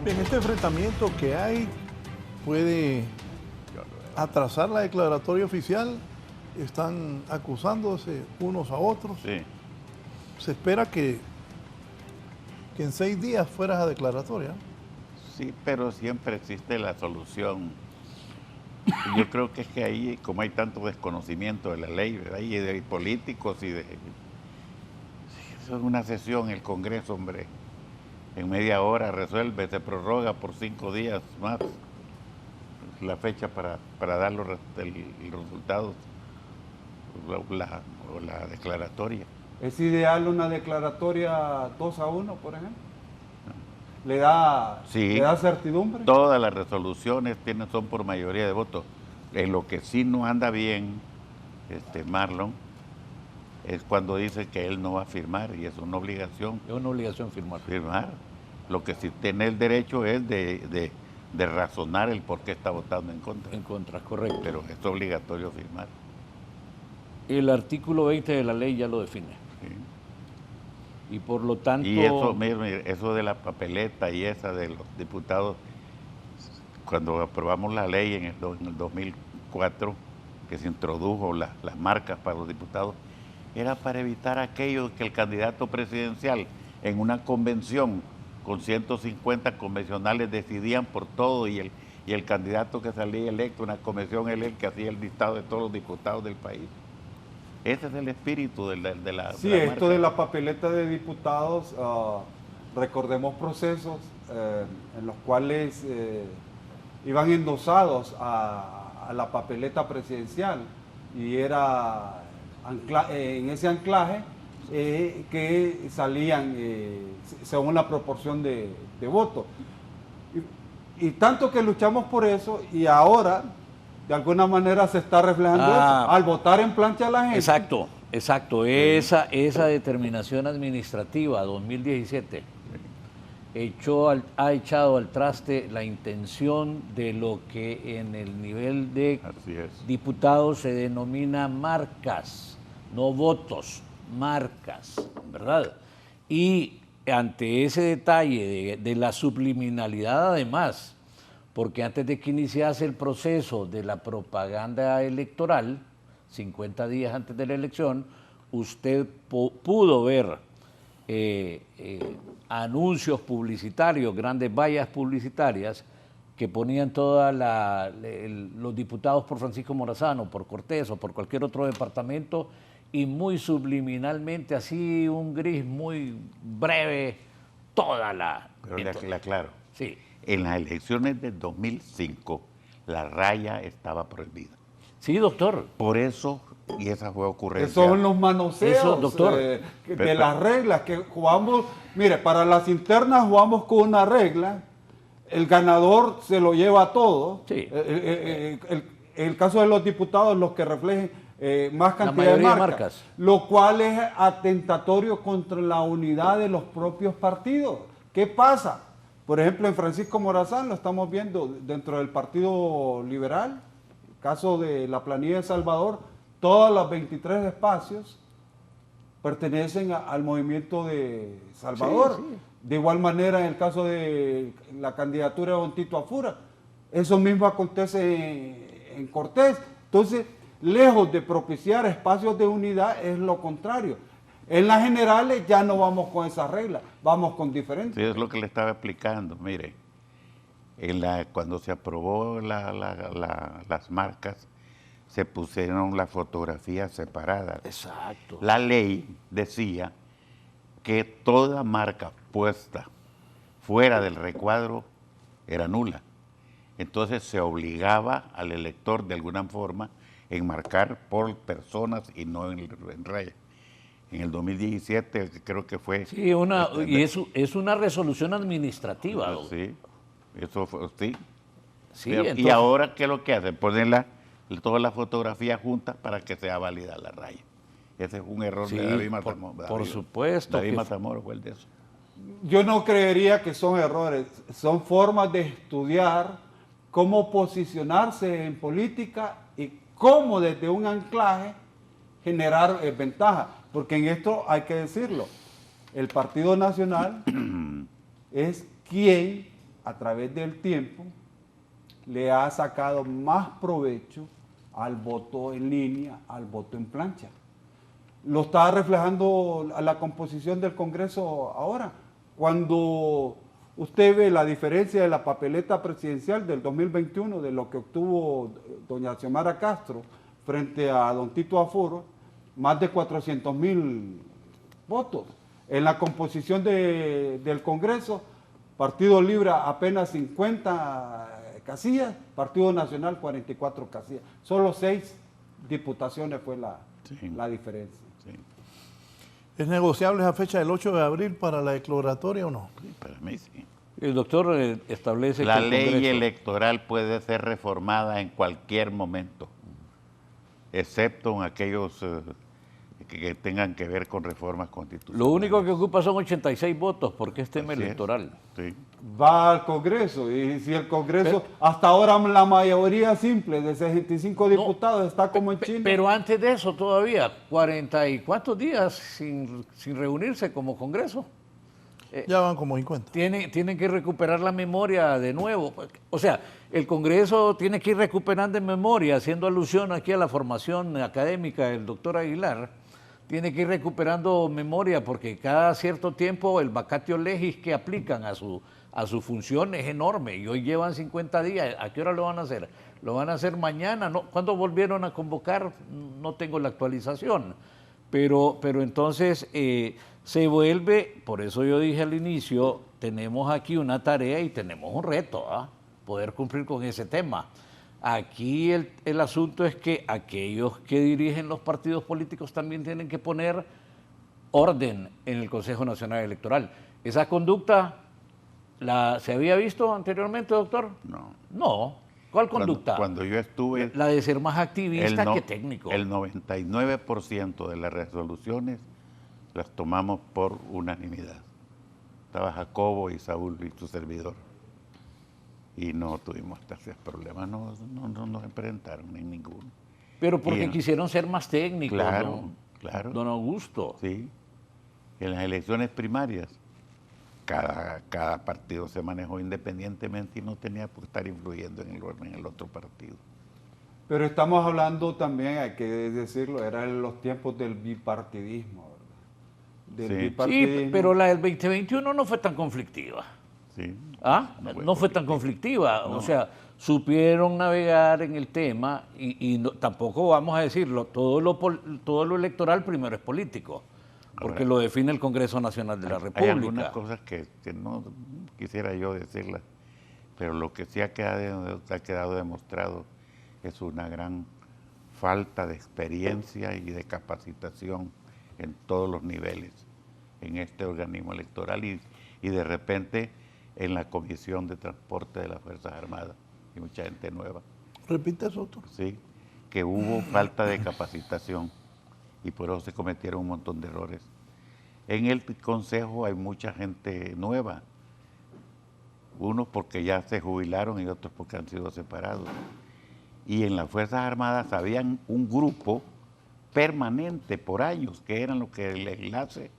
Bien, este enfrentamiento que hay puede atrasar la declaratoria oficial. Están acusándose unos a otros. Sí. Se espera que en 6 días fuera esa declaratoria. Sí, pero siempre existe la solución. Yo creo que es que ahí, como hay tanto desconocimiento de la ley, ¿verdad? Y de políticos y de... Eso es una sesión, el Congreso, hombre. En media hora resuelve, se prorroga por 5 días más la fecha para dar los resultados o la declaratoria. ¿Es ideal una declaratoria 2-1, por ejemplo? ¿Le da certidumbre? Todas las resoluciones son por mayoría de votos. En lo que sí no anda bien, Marlon, es cuando dice que él no va a firmar, y es una obligación. Es una obligación firmar. Lo que sí tiene el derecho es de razonar el por qué está votando en contra. En contra, correcto. Pero es obligatorio firmar. El artículo 20 de la ley ya lo define. Sí. Y por lo tanto... Y eso de la papeleta y esa de los diputados, cuando aprobamos la ley en el 2004, que se introdujo las marcas para los diputados, era para evitar aquello que el candidato presidencial en una convención con 150 convencionales decidían por todo, y el candidato que salía electo en una convención era el que hacía el listado de todos los diputados del país. Ese es el espíritu de la Sí, de la esto marca. de la papeleta de diputados, recordemos procesos en los cuales iban endosados a la papeleta presidencial, y era en ese anclaje que salían según la proporción de votos. Y tanto que luchamos por eso, y ahora de alguna manera se está reflejando eso, al votar en plancha a la gente. Exacto. Esa determinación administrativa 2017 ha echado al traste la intención de lo que en el nivel de diputados se denomina marcas, no votos, marcas, ¿verdad? Y ante ese detalle de la subliminalidad, además, porque antes de que iniciase el proceso de la propaganda electoral, 50 días antes de la elección, usted pudo ver anuncios publicitarios, grandes vallas publicitarias que ponían todos los diputados por Francisco Morazano, por Cortés o por cualquier otro departamento, y muy subliminalmente, así un gris muy breve, toda la... Pero le aclaro. Sí. En las elecciones del 2005, la raya estaba prohibida. Sí, doctor. Por eso, y esa fue ocurrencia. Que son los manoseos, eso, doctor, de las reglas que jugamos. Mire, para las internas jugamos con una regla, el ganador se lo lleva todo. Sí. El caso de los diputados, los que reflejen más cantidad de marcas, lo cual es atentatorio contra la unidad de los propios partidos. ¿Qué pasa? Por ejemplo, en Francisco Morazán lo estamos viendo dentro del Partido Liberal, caso de la planilla de Salvador, todos los 23 espacios pertenecen al movimiento de Salvador. Sí, sí. De igual manera, en el caso de la candidatura de don Tito Afura, eso mismo acontece en Cortés. Entonces, lejos de propiciar espacios de unidad, es lo contrario. En las generales ya no vamos con esas reglas, vamos con diferentes. Sí, es lo que le estaba explicando. Mire, cuando se aprobó las marcas, se pusieron las fotografías separadas. Exacto. La ley decía que toda marca puesta fuera del recuadro era nula. Entonces se obligaba al elector de alguna forma en marcar por personas y no en raya. En el 2017 creo que fue... Sí, y es una resolución administrativa. ¿No? Sí, eso fue, sí. Sí, Pero, entonces, y ahora, ¿qué es lo que hacen? Ponen todas las fotografías juntas para que sea válida la raya. Ese es un error sí, de David Matamoros. por supuesto. David Matamoros fue el de eso. Yo no creería que son errores, son formas de estudiar cómo posicionarse en política y cómo desde un anclaje generar ventaja. Porque en esto hay que decirlo, el Partido Nacional es quien a través del tiempo le ha sacado más provecho al voto en línea, al voto en plancha. Lo está reflejando a la composición del Congreso ahora. Cuando usted ve la diferencia de la papeleta presidencial del 2021, de lo que obtuvo doña Xiomara Castro frente a don Tito Afuro, más de 400,000 votos. En la composición del Congreso, Partido Libre apenas 50 casillas, Partido Nacional 44 casillas. Solo 6 diputaciones fue la diferencia. Sí. ¿Es negociable esa fecha del 8 de abril para la declaratoria o no? Sí, para mí sí. el doctor establece La que el ley Congreso- electoral puede ser reformada en cualquier momento, excepto en aquellos que tengan que ver con reformas constitucionales. Lo único que ocupa son 86 votos porque es tema Así es. electoral. Sí. Va al Congreso y si el Congreso, hasta ahora la mayoría simple de 65 diputados está como en Chile. Pero antes de eso todavía, 40 y cuántos días sin reunirse como Congreso. Ya van como 50. Tienen que recuperar la memoria de nuevo. O sea, el Congreso tiene que ir recuperando en memoria, haciendo alusión aquí a la formación académica del doctor Aguilar, tiene que ir recuperando memoria porque cada cierto tiempo el vacatio legis que aplican a su función es enorme y hoy llevan 50 días. ¿A qué hora lo van a hacer? ¿Lo van a hacer mañana? ¿No? ¿Cuándo volvieron a convocar? No tengo la actualización. Pero entonces se vuelve, por eso yo dije al inicio, tenemos aquí una tarea y tenemos un reto, poder cumplir con ese tema. Aquí el asunto es que aquellos que dirigen los partidos políticos también tienen que poner orden en el Consejo Nacional Electoral. ¿Esa conducta se había visto anteriormente, doctor? No. No. ¿Cuál conducta? Cuando yo estuve... La de ser más activista que técnico. El 99% de las resoluciones las tomamos por unanimidad. Estaba Jacobo y Saúl y su servidor. Y no tuvimos ese problemas, no nos enfrentaron en ninguno. Pero porque quisieron ser más técnicos, Claro, ¿no? claro. Don Augusto. Sí. En las elecciones primarias, cada partido se manejó independientemente y no tenía por estar influyendo en el otro partido. Pero estamos hablando también, hay que decirlo, eran los tiempos del bipartidismo, ¿verdad? Del Sí. bipartidismo. Sí, pero la del 2021 no fue tan conflictiva. Sí. No fue tan conflictiva. O sea, supieron navegar en el tema y tampoco vamos a decirlo, todo lo electoral primero es político, porque Ahora, lo define el Congreso Nacional de la Hay República. algunas cosas que no quisiera yo decirlas, pero lo que sí ha quedado demostrado es una gran falta de experiencia y de capacitación en todos los niveles en este organismo electoral y de repente en la Comisión de Transporte de las Fuerzas Armadas y mucha gente nueva. Repite eso, doctor. Sí, que hubo falta de capacitación y por eso se cometieron un montón de errores. En el Consejo hay mucha gente nueva, unos porque ya se jubilaron y otros porque han sido separados. Y en las Fuerzas Armadas habían un grupo permanente por años, que eran lo que el enlace,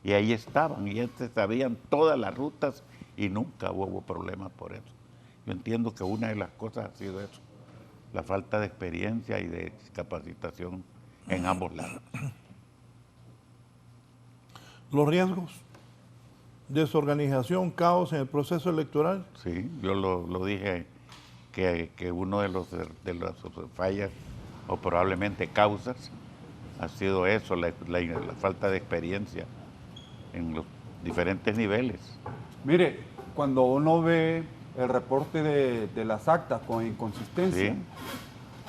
y ahí estaban, y se sabían todas las rutas y nunca hubo problemas por eso. Yo entiendo que una de las cosas ha sido eso, la falta de experiencia y de capacitación en ambos lados. Los riesgos, desorganización, caos en el proceso electoral. Sí, yo lo dije que uno de las fallas o probablemente causas ha sido eso, la falta de experiencia en los diferentes niveles. Mire, cuando uno ve el reporte de las actas con inconsistencia, Sí.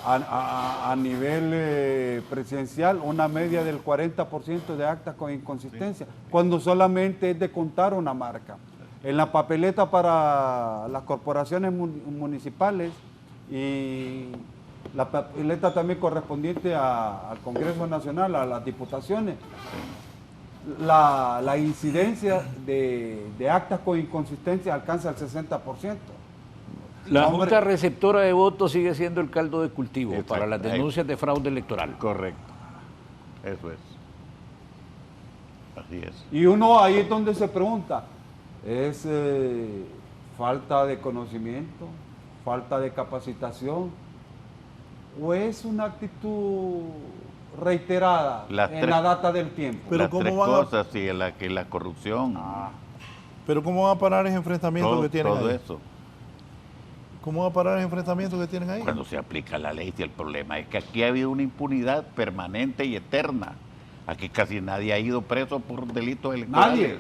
a nivel presidencial, una media del 40% de actas con inconsistencia, cuando solamente es de contar una marca. En la papeleta para las corporaciones municipales y la papeleta también correspondiente al Congreso Nacional, a las diputaciones, la incidencia de actas con inconsistencia alcanza el 60%. La Hombre. Junta Receptora de Votos sigue siendo el caldo de cultivo Exacto. para las denuncias de fraude electoral. Correcto, eso es. Así es. Y uno ahí es donde se pregunta, ¿es falta de conocimiento, falta de capacitación o es una actitud reiterada en la data del tiempo? Pero Las ¿cómo tres van a- cosas, sí, la corrupción, Pero ¿cómo van a parar ese enfrentamiento todo, que tienen todo ahí? eso. ¿Cómo va a parar el enfrentamiento que tienen ahí? Cuando se aplica la ley, si el problema es que aquí ha habido una impunidad permanente y eterna. Aquí casi nadie ha ido preso por delitos electorales. Nadie,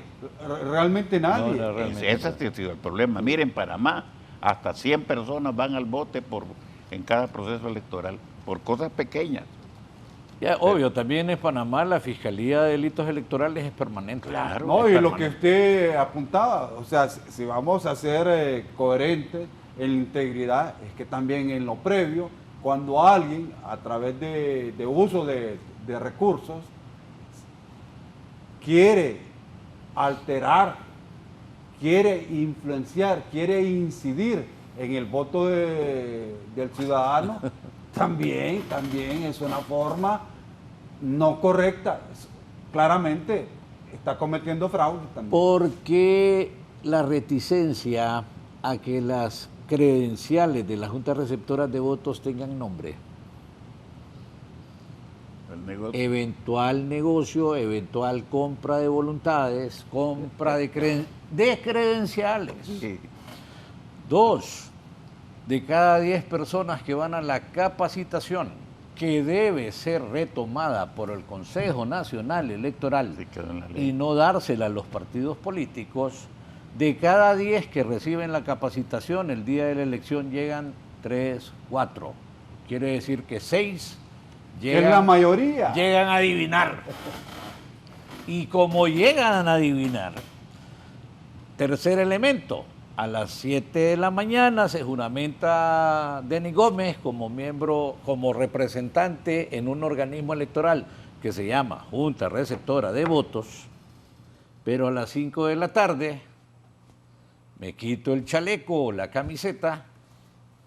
realmente nadie. No, realmente. Ese ha sido el problema. Miren, en Panamá, hasta 100 personas van al bote en cada proceso electoral, por cosas pequeñas. Ya, obvio, también en Panamá la Fiscalía de Delitos Electorales es permanente. Claro. No, Es y lo que permanente. usted apuntaba, o sea, si vamos a ser coherentes en la integridad, es que también en lo previo, cuando alguien, a través de uso de recursos, quiere alterar, quiere influenciar, quiere incidir en el voto del ciudadano, también es una forma no correcta. Claramente está cometiendo fraude también. ¿Por qué la reticencia a que las credenciales de la Junta Receptora de Votos tengan nombre? El negocio. Eventual negocio, eventual compra de voluntades, compra de credenciales. Sí. 2, de cada 10 personas que van a la capacitación, que debe ser retomada por el Consejo Nacional Electoral Sí, quedó en la ley. y no dársela a los partidos políticos, de cada 10 que reciben la capacitación el día de la elección llegan 3, 4. Quiere decir que 6 Es la mayoría. llegan a adivinar. Y como llegan a adivinar, tercer elemento, a las 7 de la mañana se juramenta Denis Gómez como miembro, como representante en un organismo electoral que se llama Junta Receptora de Votos, pero a las 5 de la tarde me quito el chaleco o la camiseta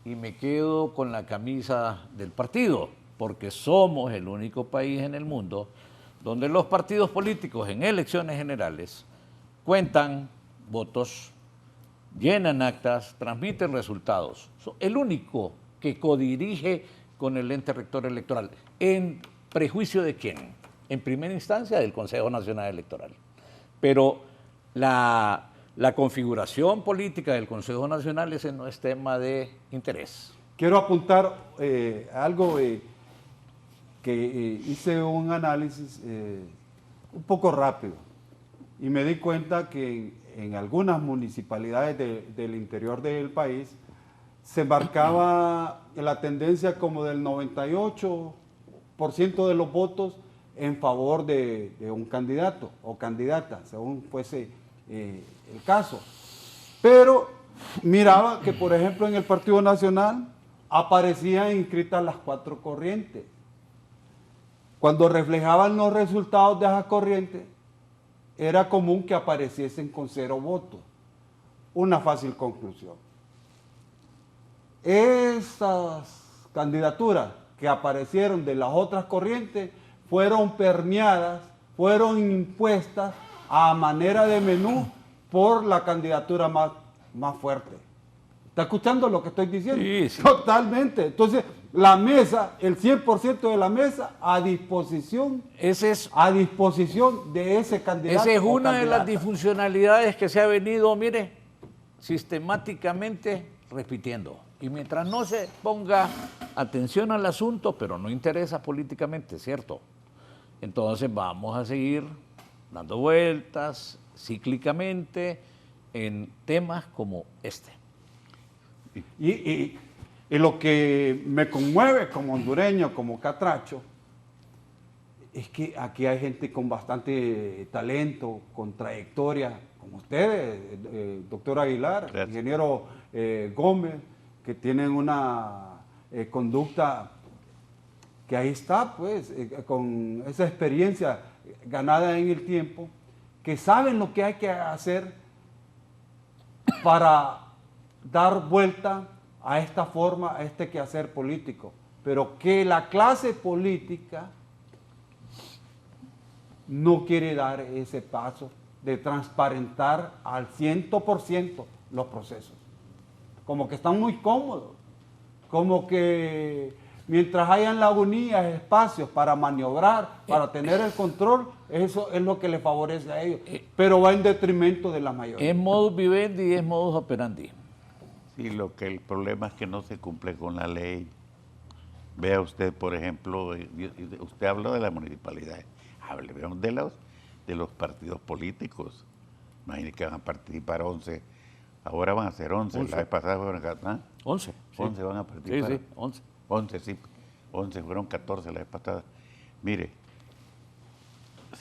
y me quedo con la camisa del partido, porque somos el único país en el mundo donde los partidos políticos en elecciones generales cuentan votos, llenan actas, transmiten resultados. El único que codirige con el ente rector electoral. ¿En prejuicio de quién? En primera instancia del Consejo Nacional Electoral. Pero la configuración política del Consejo Nacional, ese no es tema de interés. Quiero apuntar algo que hice un análisis un poco rápido y me di cuenta que en algunas municipalidades del interior del país se marcaba la tendencia como del 98% de los votos en favor de un candidato o candidata, según fuese el caso. Pero miraba que, por ejemplo, en el Partido Nacional aparecían inscritas las 4 corrientes. Cuando reflejaban los resultados de esas corrientes, era común que apareciesen con 0 votos. Una fácil conclusión. Esas candidaturas que aparecieron de las otras corrientes fueron permeadas, fueron impuestas a manera de menú por la candidatura más fuerte. ¿Está escuchando lo que estoy diciendo? Sí, sí. Totalmente. Entonces, la mesa, el 100% de la mesa a disposición de ese candidato. Esa es o una de las candidata. disfuncionalidades que se ha venido, mire, sistemáticamente repitiendo. Y mientras no se ponga atención al asunto, pero no interesa políticamente, ¿cierto? Entonces vamos a seguir dando vueltas cíclicamente en temas como este. Y lo que me conmueve como hondureño, como catracho, es que aquí hay gente con bastante talento, con trayectoria, como ustedes, doctor Aguilar, Gracias. ingeniero Gómez, que tienen una conducta que ahí está, pues, con esa experiencia ganada en el tiempo, que saben lo que hay que hacer para dar vuelta a esta forma, a este quehacer político, pero que la clase política no quiere dar ese paso de transparentar al 100% los procesos. Como que están muy cómodos, como que mientras hayan lagunías, espacios para maniobrar, para tener el control, eso es lo que les favorece a ellos, pero va en detrimento de la mayoría. Es modus vivendi y es modus operandi. Sí, el problema es que no se cumple con la ley. Vea usted, por ejemplo, usted habló de la municipalidad, hablemos de los partidos políticos. Imagínense que van a participar 11, ahora van a ser 11, la vez pasada fueron 11. 11 van a participar. Sí, 11. 11, sí, 11 fueron 14 la vez pasada. Mire,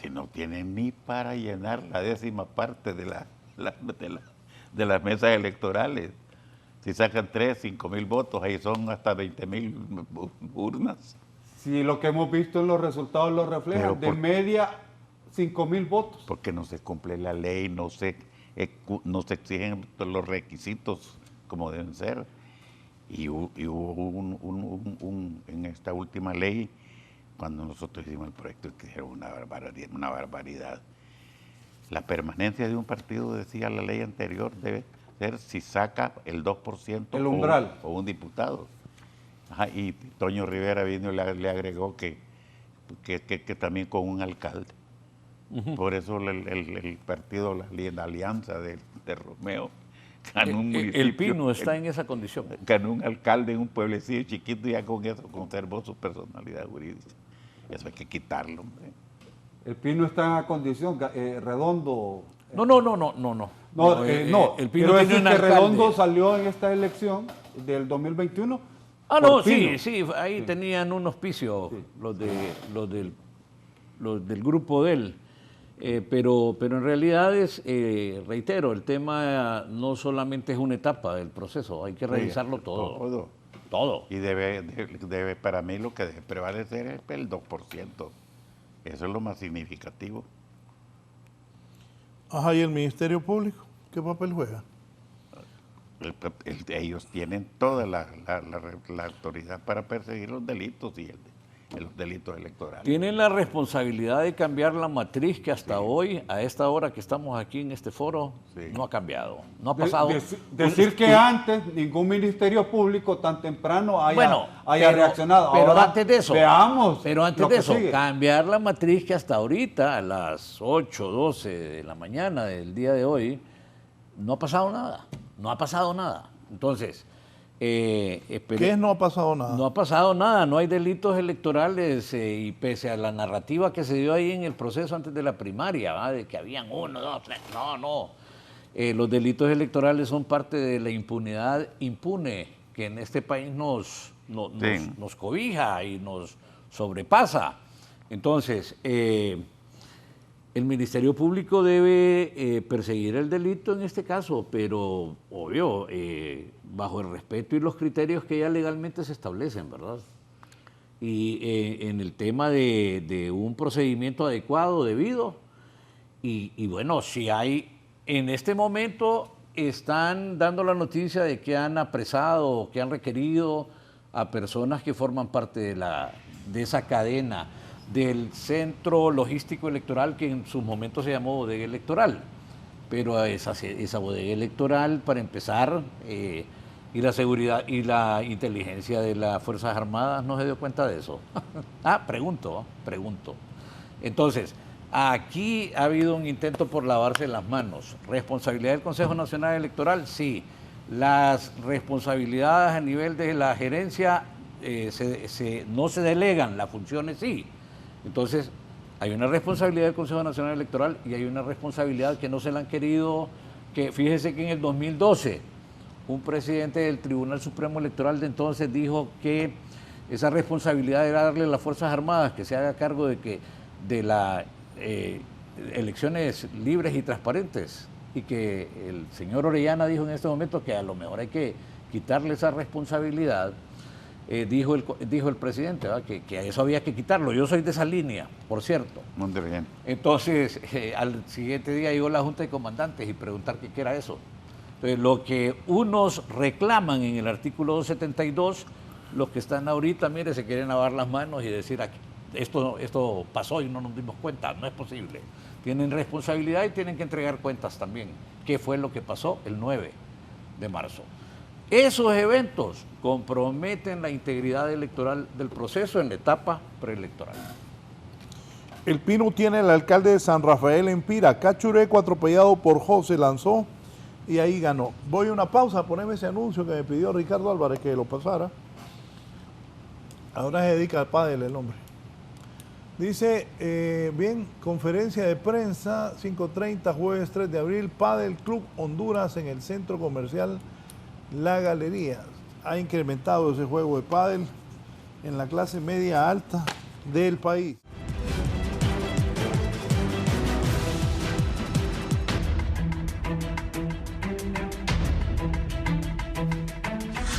si no tienen ni para llenar la 10ª parte de las mesas electorales, si sacan 3, 5 mil votos, ahí son hasta 20,000 urnas. Si lo que hemos visto en los resultados lo reflejan, de media 5,000 votos. Porque no se cumple la ley, no se exigen los requisitos como deben ser. Y hubo en esta última ley, cuando nosotros hicimos el proyecto, que era una barbaridad. La permanencia de un partido, decía la ley anterior, debe ser si saca el 2% el umbral o un diputado. Ajá, y Toño Rivera vino y le agregó que también con un alcalde. Por eso el partido, la alianza de Romeo, ganó un municipio. El Pino está en esa condición. Ganó un alcalde en un pueblecillo chiquito y ya con eso conservó su personalidad jurídica. Eso hay que quitarlo, hombre. El Pino está en la condición, Redondo. No. El Pino quiero decir que Redondo salió en esta elección del 2021. Ah, no, sí, ahí tenían un auspicio los del grupo de él. Pero en realidad reitero, el tema no solamente es una etapa del proceso, hay que revisarlo todo. Y debe, para mí lo que debe prevalecer es el 2%. Eso es lo más significativo. Ajá, ¿y el Ministerio Público? ¿Qué papel juega? Ellos tienen toda la autoridad para perseguir los delitos y los delitos electorales. Tienen la responsabilidad de cambiar la matriz que hasta hoy, a esta hora que estamos aquí en este foro, no ha cambiado. No ha pasado. Decir que antes ningún Ministerio Público tan temprano haya reaccionado. Pero ahora, antes de eso, veamos. Pero antes de eso, cambiar la matriz que hasta ahorita, a las 8, 12 de la mañana del día de hoy, no ha pasado nada. No ha pasado nada. Entonces, ¿qué no ha pasado nada? No ha pasado nada, no hay delitos electorales y pese a la narrativa que se dio ahí en el proceso antes de la primaria, ¿va? De que habían 1, 2, 3, no. Los delitos electorales son parte de la impunidad impune que en este país nos cobija y nos sobrepasa. Entonces, el Ministerio Público debe perseguir el delito en este caso, pero obvio, bajo el respeto y los criterios que ya legalmente se establecen, ¿verdad? Y en el tema de un procedimiento adecuado, debido, y bueno, si hay, en este momento están dando la noticia de que han apresado o que han requerido a personas que forman parte de esa cadena del centro logístico electoral que en sus momentos se llamó bodega electoral. Pero esa bodega electoral, para empezar, y la seguridad y la inteligencia de las Fuerzas Armadas no se dio cuenta de eso. Pregunto. Entonces, aquí ha habido un intento por lavarse las manos. ¿Responsabilidad del Consejo Nacional Electoral? Sí. Las responsabilidades a nivel de la gerencia no se delegan, las funciones sí. Entonces, hay una responsabilidad del Consejo Nacional Electoral y hay una responsabilidad que no se la han querido, que fíjese que en el 2012 un presidente del Tribunal Supremo Electoral de entonces dijo que esa responsabilidad era darle a las Fuerzas Armadas que se haga cargo de las elecciones libres y transparentes, y que el señor Orellana dijo en este momento que a lo mejor hay que quitarle esa responsabilidad. Dijo el presidente, ¿verdad? Que a eso había que quitarlo. Yo soy de esa línea, por cierto. Muy bien. Entonces, al siguiente día llegó la Junta de Comandantes y preguntar qué era eso. Entonces, lo que unos reclaman en el artículo 272, los que están ahorita, mire, se quieren lavar las manos y decir, esto pasó y no nos dimos cuenta. No es posible. Tienen responsabilidad y tienen que entregar cuentas también. ¿Qué fue lo que pasó el 9 de marzo? Esos eventos comprometen la integridad electoral del proceso en la etapa preelectoral. El Pino tiene el alcalde de San Rafael en Pira. Cachureco atropellado por José lanzó y ahí ganó. Voy a una pausa, poneme ese anuncio que me pidió Ricardo Álvarez que lo pasara. Ahora se dedica al pádel el hombre. Dice, bien, conferencia de prensa, 5:30, jueves 3 de abril, Pádel Club Honduras en el centro comercial La Galería. Ha incrementado ese juego de pádel en la clase media alta del país.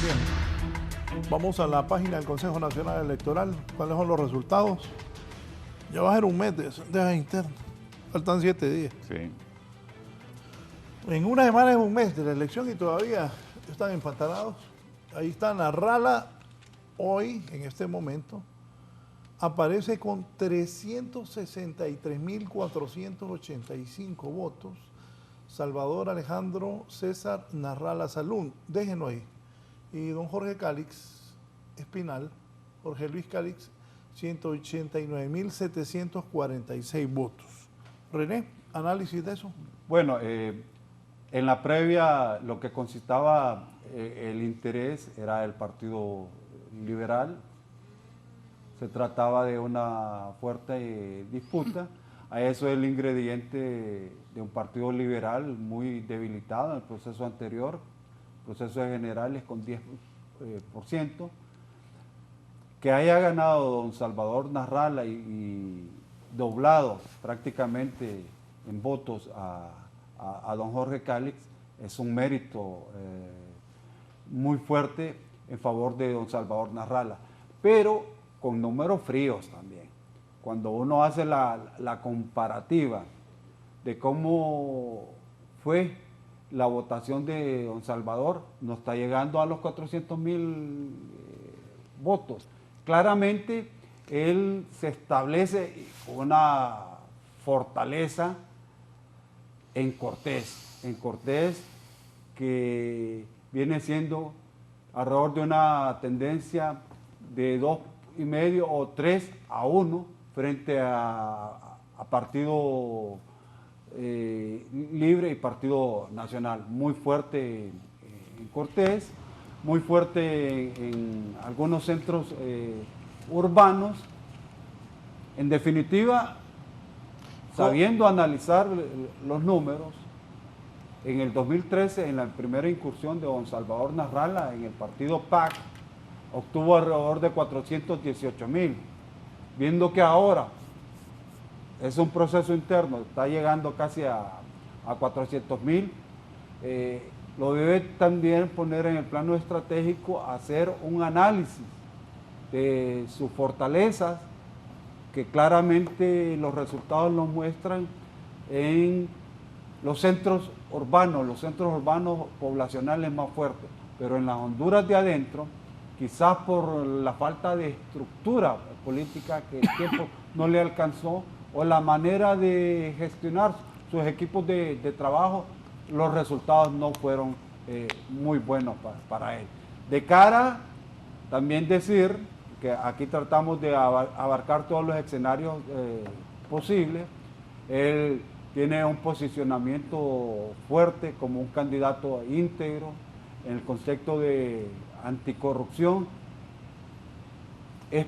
Bien, vamos a la página del Consejo Nacional Electoral. ¿Cuáles son los resultados? Ya va a ser un mes de esa interna. Faltan 7 días. Sí. En una semana es un mes de la elección y todavía están empantanados. Ahí está Narrala, hoy, en este momento, aparece con 363.485 votos. Salvador Alejandro César Narrala Salún, déjenlo ahí. Y don Jorge Cálix Espinal, Jorge Luis Cálix, 189.746 votos. René, análisis de eso. Bueno, en la previa lo que concitaba el interés era el Partido Liberal. Se trataba de una fuerte disputa. A eso el ingrediente de un partido liberal muy debilitado en el proceso anterior, procesos generales con 10%. Que haya ganado don Salvador Narrala y doblado prácticamente en votos a don Jorge Cálix es un mérito muy fuerte en favor de don Salvador Narrala, pero con números fríos también. Cuando uno hace la comparativa de cómo fue la votación de don Salvador, no está llegando a los 400.000 votos. Claramente, él se establece una fortaleza en Cortés que viene siendo alrededor de una tendencia de 2,5 o 3-1 frente a Partido Libre y Partido Nacional. Muy fuerte en Cortés, muy fuerte en algunos centros urbanos. En definitiva, sabiendo analizar los números, en el 2013, en la primera incursión de don Salvador Narrala en el partido PAC, obtuvo alrededor de 418.000. Viendo que ahora es un proceso interno, está llegando casi a 400.000, lo debe también poner en el plano estratégico, hacer un análisis de sus fortalezas, que claramente los resultados los muestran en los centros urbanos poblacionales más fuertes, pero en las Honduras de adentro, quizás por la falta de estructura política, que el tiempo no le alcanzó, o la manera de gestionar sus equipos de trabajo, los resultados no fueron muy buenos para él. De cara, también decir que aquí tratamos de abarcar todos los escenarios posibles. Él tiene un posicionamiento fuerte como un candidato íntegro en el concepto de anticorrupción. Es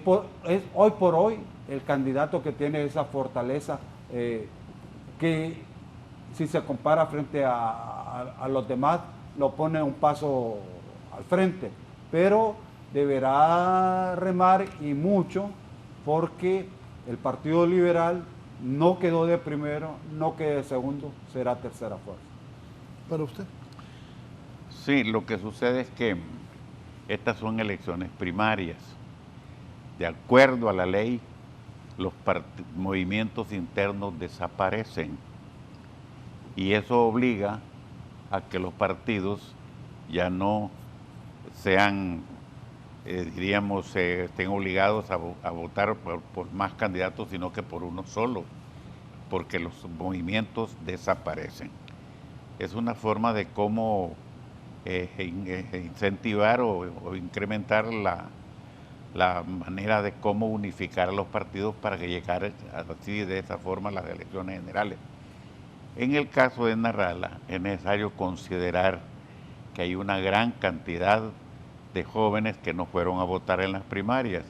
hoy por hoy el candidato que tiene esa fortaleza que si se compara frente a los demás lo pone un paso al frente, pero deberá remar y mucho porque el Partido Liberal no quedó de primero, no quedó de segundo, será tercera fuerza. ¿Para usted? Sí, lo que sucede es que estas son elecciones primarias. De acuerdo a la ley, los movimientos internos desaparecen y eso obliga a que los partidos ya no sean, diríamos, estén obligados a votar por más candidatos, sino que por uno solo, porque los movimientos desaparecen. Es una forma de cómo incentivar o incrementar la manera de cómo unificar a los partidos para que llegara así de esa forma a las elecciones generales. En el caso de Narrala es necesario considerar que hay una gran cantidad de jóvenes que no fueron a votar en las primarias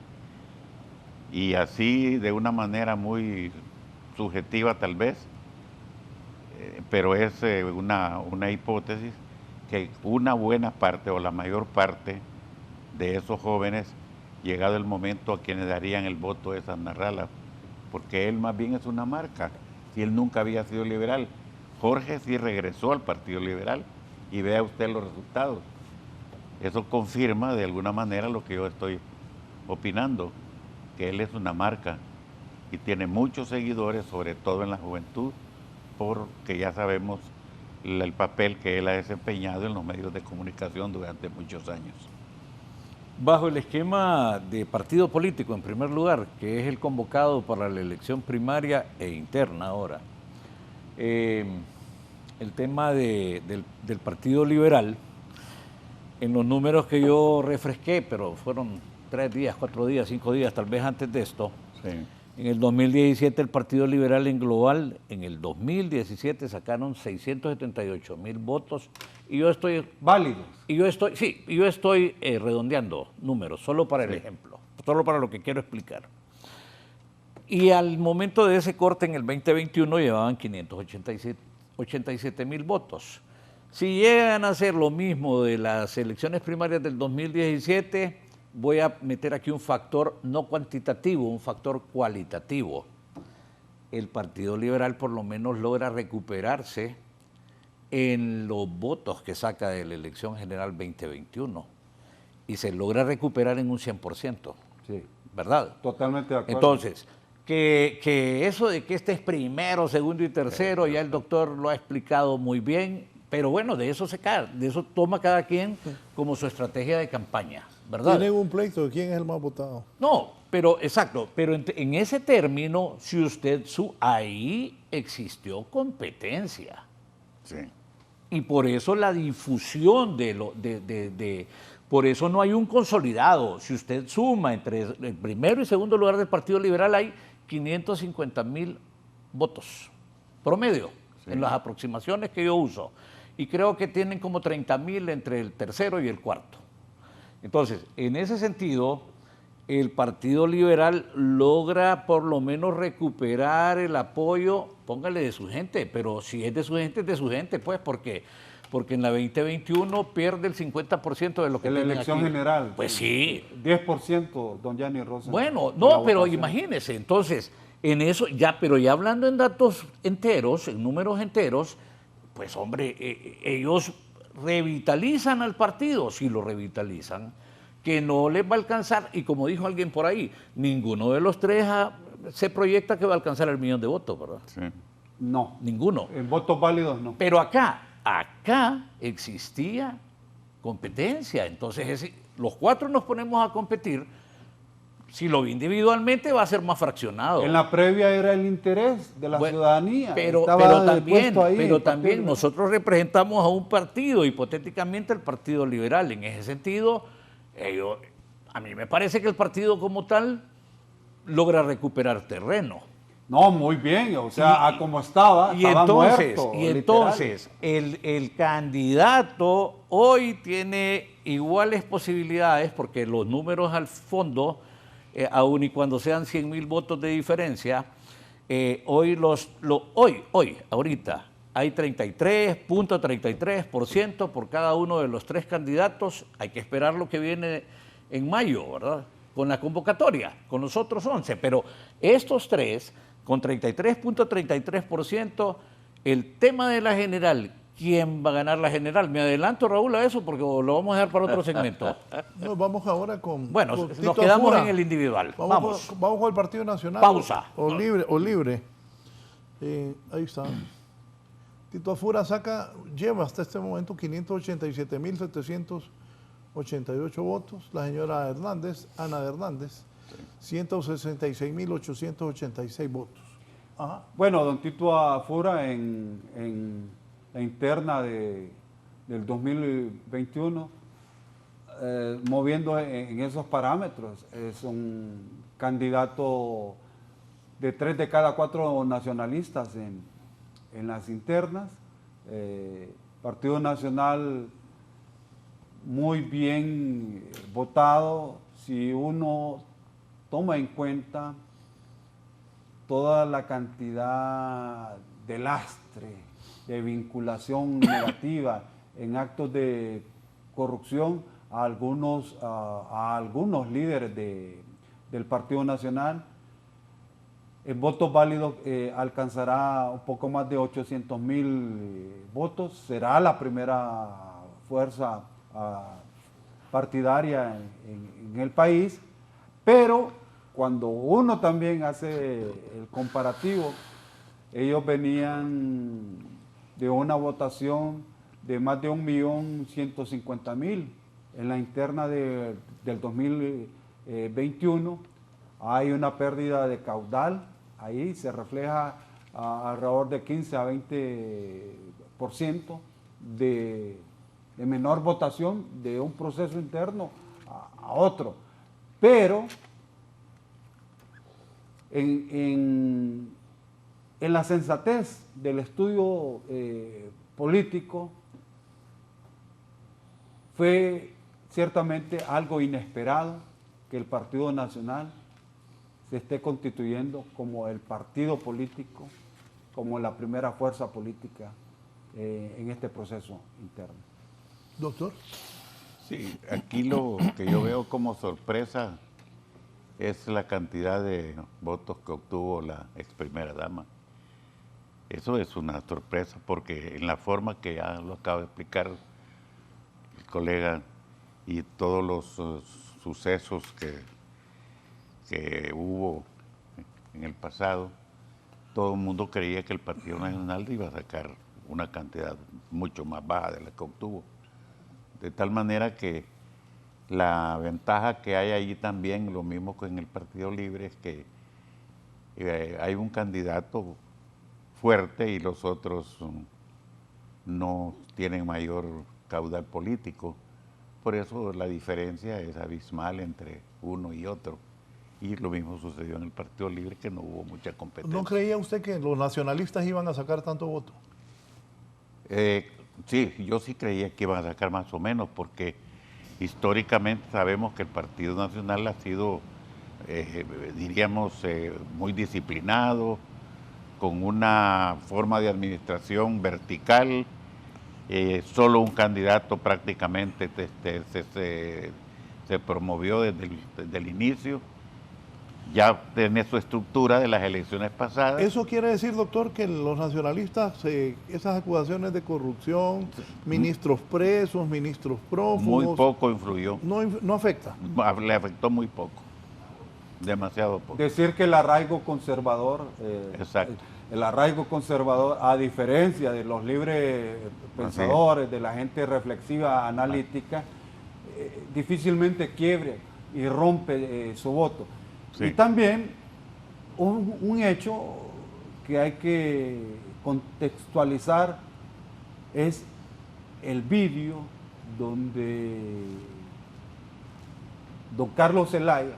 y así de una manera muy subjetiva tal vez, pero es una hipótesis que una buena parte o la mayor parte de esos jóvenes, llegado el momento, a quienes darían el voto es a Narrala, porque él más bien es una marca, y él nunca había sido liberal. Jorge sí regresó al Partido Liberal y vea usted los resultados. Eso confirma de alguna manera lo que yo estoy opinando, que él es una marca y tiene muchos seguidores, sobre todo en la juventud, porque ya sabemos el papel que él ha desempeñado en los medios de comunicación durante muchos años. Bajo el esquema de partido político, en primer lugar, que es el convocado para la elección primaria e interna ahora, el tema del Partido Liberal, en los números que yo refresqué, pero fueron 3 días, 4 días, 5 días, tal vez antes de esto, Sí. En el 2017 el Partido Liberal en global, en el 2017 sacaron 678,000 votos y yo estoy... Válidos. Y yo estoy redondeando números, solo para el ejemplo, solo para lo que quiero explicar. Y al momento de ese corte en el 2021 llevaban 587,000 votos. Si llegan a hacer lo mismo de las elecciones primarias del 2017, voy a meter aquí un factor no cuantitativo, un factor cualitativo. El Partido Liberal por lo menos logra recuperarse en los votos que saca de la elección general 2021 y se logra recuperar en un 100%, Sí, ¿verdad? totalmente de acuerdo. Entonces, que eso de que este es primero, segundo y tercero, ya el doctor lo ha explicado muy bien, pero bueno, de eso toma cada quien como su estrategia de campaña, ¿verdad? Tienen un pleito de quién es el más votado. No, pero exacto, pero en ese término, si usted ahí existió competencia. Sí. Y por eso la difusión por eso no hay un consolidado. Si usted suma entre el primero y segundo lugar del Partido Liberal, hay 550,000 votos promedio en las aproximaciones que yo uso. Y creo que tienen como 30,000 entre el tercero y el cuarto. Entonces, en ese sentido, el Partido Liberal logra por lo menos recuperar el apoyo, póngale de su gente, pero si es de su gente, es de su gente, pues, porque en la 2021 pierde el 50% de lo que En la tienen elección aquí. general. Pues sí. 10%, don Gianni Rosa. Bueno, de no, la pero votación. imagínese, entonces, en eso, pero ya hablando en datos enteros, en números enteros, pues hombre, ellos revitalizan al partido, si lo revitalizan, que no les va a alcanzar, y como dijo alguien por ahí, ninguno de los tres se proyecta que va a alcanzar el 1,000,000 de votos, ¿verdad? Sí. No. Ninguno. En votos válidos no. Pero acá existía competencia, entonces los 4 nos ponemos a competir si lo ve individualmente va a ser más fraccionado. En la previa era el interés de la ciudadanía. Pero también nosotros representamos a un partido, hipotéticamente el Partido Liberal. En ese sentido, a mí me parece que el partido como tal logra recuperar terreno. No, muy bien, o sea, como estaba muerto. Y entonces el candidato hoy tiene iguales posibilidades, porque los números al fondo, aun y cuando sean 100,000 votos de diferencia, ahorita hay 33.33% por cada uno de los tres candidatos. Hay que esperar lo que viene en mayo, ¿verdad? Con la convocatoria, con los otros 11. Pero estos tres, con 33.33%, el tema de la general, ¿quién va a ganar la general? Me adelanto, Raúl, a eso porque lo vamos a dejar para otro segmento. No, vamos ahora con... Bueno, con nos Tito quedamos Afura. en el individual. Vamos. Vamos con el Partido Nacional. Pausa. O libre. Ahí está. Tito Afura lleva hasta este momento 587.788 votos. La señora Ana Hernández, 166.886 votos. Ajá. Bueno, don Tito Afura en la interna del 2021, moviendo en esos parámetros, es un candidato de 3 de cada 4 nacionalistas en las internas. Partido Nacional muy bien votado, si uno toma en cuenta toda la cantidad de lastre, de vinculación negativa en actos de corrupción a algunos líderes del Partido Nacional. El voto válido alcanzará un poco más de 800,000 votos. Será la primera fuerza partidaria en el país, pero cuando uno también hace el comparativo, ellos venían de una votación de más de 1.150.000 en la interna del 2021. Hay una pérdida de caudal, ahí se refleja alrededor de 15 a 20% de menor votación de un proceso interno a otro. Pero en la sensatez del estudio político fue ciertamente algo inesperado que el Partido Nacional se esté constituyendo como el partido político, como la primera fuerza política en este proceso interno. Doctor. Sí, aquí lo que yo veo como sorpresa es la cantidad de votos que obtuvo la ex primera dama. Eso es una sorpresa porque en la forma que ya lo acaba de explicar el colega y todos los sucesos que hubo en el pasado, todo el mundo creía que el Partido Nacional iba a sacar una cantidad mucho más baja de la que obtuvo. De tal manera que la ventaja que hay allí también, lo mismo que en el Partido Libre, es que hay un candidato fuerte y los otros no tienen mayor caudal político. Por eso la diferencia es abismal entre uno y otro. Y lo mismo sucedió en el Partido Libre, que no hubo mucha competencia. ¿No creía usted que los nacionalistas iban a sacar tanto voto? Sí, yo sí creía que iban a sacar más o menos, porque históricamente sabemos que el Partido Nacional ha sido, diríamos, muy disciplinado, con una forma de administración vertical. Solo un candidato prácticamente se promovió desde el inicio. Ya tiene su estructura de las elecciones pasadas. ¿Eso quiere decir, doctor, que los nacionalistas, esas acusaciones de corrupción, ministros presos, ministros prófugos... Muy poco influyó. No afecta. Le afectó muy poco, demasiado poco. Decir que el arraigo conservador, Exacto. El arraigo conservador, a diferencia de los libres pensadores, de la gente reflexiva, analítica, difícilmente quiebre y rompe su voto. Sí. Y también un hecho que hay que contextualizar es el vídeo donde don Carlos Zelaya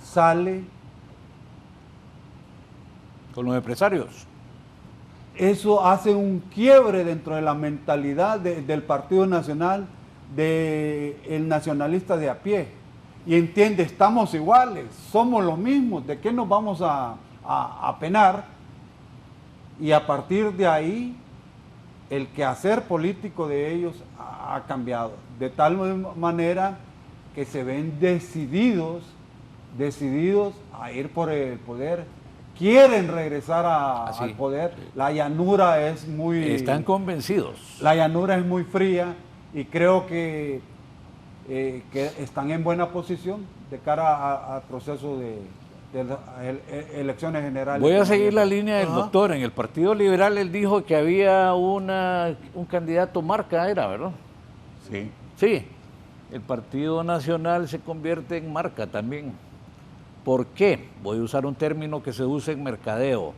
sale. Con los empresarios. Eso hace un quiebre dentro de la mentalidad del Partido Nacional, del nacionalista de a pie. Y entiende, estamos iguales, somos los mismos, ¿de qué nos vamos a penar? Y a partir de ahí, el quehacer político de ellos ha cambiado. De tal manera que se ven decididos a ir por el poder. Quieren regresar al poder. La llanura es muy... Están convencidos. La llanura es muy fría y creo que están en buena posición de cara al proceso de elecciones generales. Voy a seguir la línea del doctor. En el Partido Liberal él dijo que había un candidato marca, era, ¿verdad? Sí. Sí. El Partido Nacional se convierte en marca también. ¿Por qué? Voy a usar un término que se usa en mercadeo.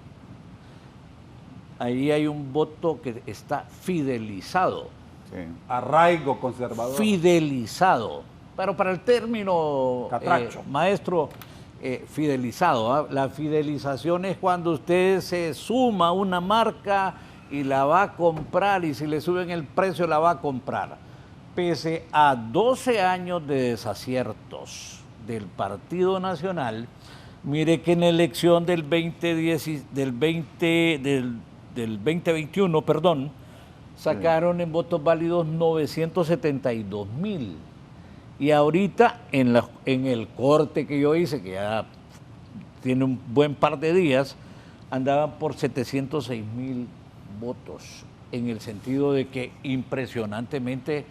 Ahí hay un voto que está fidelizado. Sí. Arraigo conservador. Fidelizado. Pero para el término, maestro, fidelizado. ¿Ah? La fidelización es cuando usted se suma a una marca y la va a comprar, y si le suben el precio la va a comprar. Pese a 12 años de desaciertos del Partido Nacional, mire que en la elección del 2021, sacaron en votos válidos 972,000. Y ahorita en el corte que yo hice, que ya tiene un buen par de días, andaban por 706,000 votos, en el sentido de que impresionantemente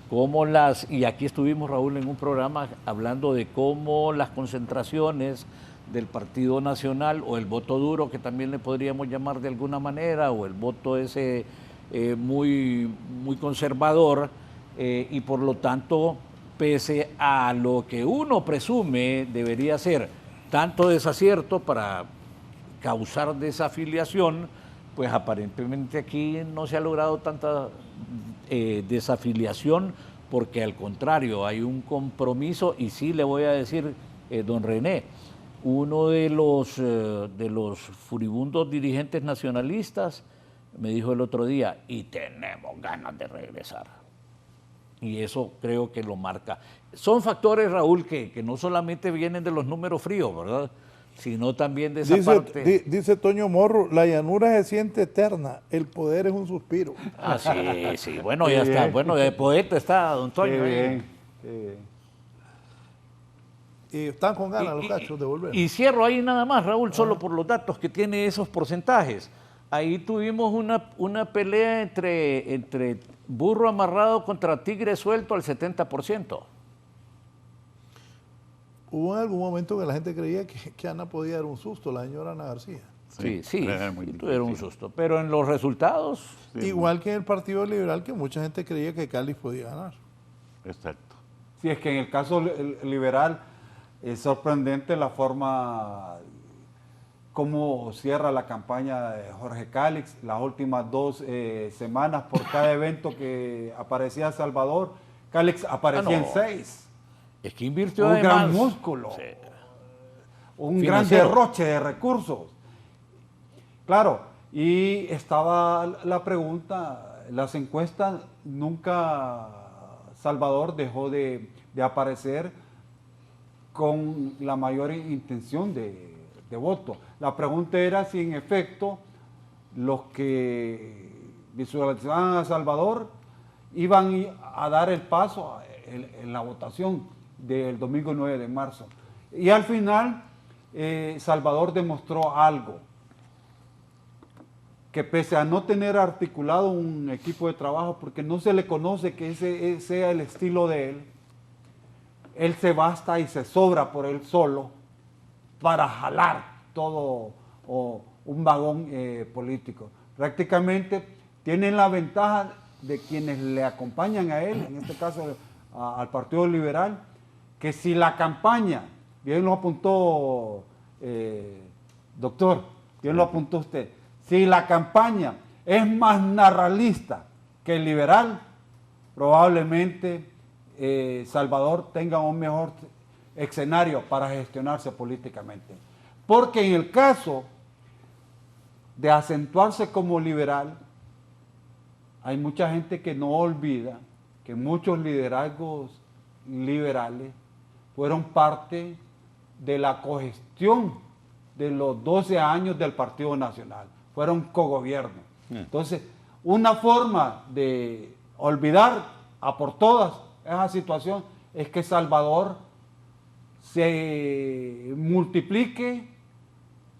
cómo y aquí estuvimos, Raúl, en un programa hablando de cómo las concentraciones del Partido Nacional, o el voto duro, que también le podríamos llamar de alguna manera, o el voto ese muy conservador, y por lo tanto, pese a lo que uno presume debería ser tanto desacierto para causar desafiliación, pues aparentemente aquí no se ha logrado tanta desafiliación, porque al contrario hay un compromiso. Y sí le voy a decir, don René, uno de los furibundos dirigentes nacionalistas me dijo el otro día, y tenemos ganas de regresar. Y eso creo que lo marca. Son factores, Raúl, que no solamente vienen de los números fríos, ¿verdad?, sino también de esa parte. Dice Toño Morro, la llanura se siente eterna, el poder es un suspiro. Ah, sí, bueno, ya está. Bueno, de poeta está don Toño. Qué bien. Y están con ganas los cachos de volver. Y cierro ahí nada más, Raúl, solo por los datos que tiene esos porcentajes. Ahí tuvimos una pelea entre burro amarrado contra tigre suelto al 70%. Hubo en algún momento que la gente creía que Ana podía dar un susto, la señora Ana García. Sí, tuvieron un susto. Pero en los resultados... Sí, igual que en el Partido Liberal, que mucha gente creía que Cáliz podía ganar. Exacto. Sí, es que en el caso liberal es sorprendente la forma como cierra la campaña de Jorge Cálix. Las últimas 2 semanas, por cada evento que aparecía Salvador, Cálix aparecía en 6. Es que invirtió un gran músculo, un gran derroche de recursos. Claro, y estaba la pregunta, las encuestas, nunca Salvador dejó de aparecer con la mayor intención de voto. La pregunta era si en efecto los que visualizaban a Salvador iban a dar el paso en la votación del domingo 9 de marzo. Y al final, Salvador demostró algo, que pese a no tener articulado un equipo de trabajo, porque no se le conoce que ese sea el estilo de él se basta y se sobra por él solo para jalar todo un vagón político. Prácticamente tienen la ventaja de quienes le acompañan a él, en este caso al Partido Liberal, que si la campaña bien lo apuntó, doctor, bien lo apuntó usted. Si la campaña es más narralista que liberal, probablemente Salvador tenga un mejor escenario para gestionarse políticamente. Porque en el caso de acentuarse como liberal, hay mucha gente que no olvida que muchos liderazgos liberales fueron parte de la cogestión de los 12 años del Partido Nacional, fueron cogobierno. Entonces, una forma de olvidar a por todas esa situación es que Salvador se multiplique,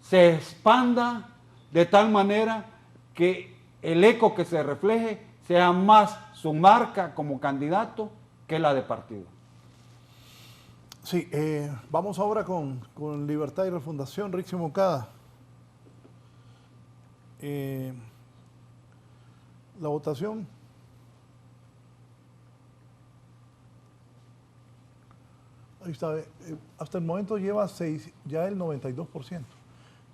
se expanda de tal manera que el eco que se refleje sea más su marca como candidato que la de partido. Sí, vamos ahora con Libertad y Refundación, Rixi Moncada. La votación. Ahí está, hasta el momento lleva ya el 92%.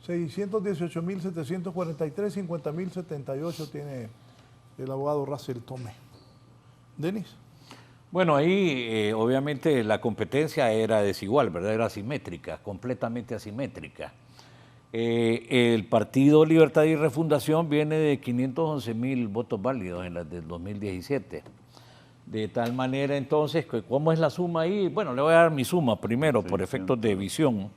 618.743, 50.078 tiene el abogado Russell Tomé. Denis. Bueno, ahí obviamente la competencia era desigual, ¿verdad? Era asimétrica, completamente asimétrica. El Partido Libertad y Refundación viene de 511.000 votos válidos en las del 2017. De tal manera entonces, ¿cómo es la suma ahí? Bueno, le voy a dar mi suma primero por efectos de visión.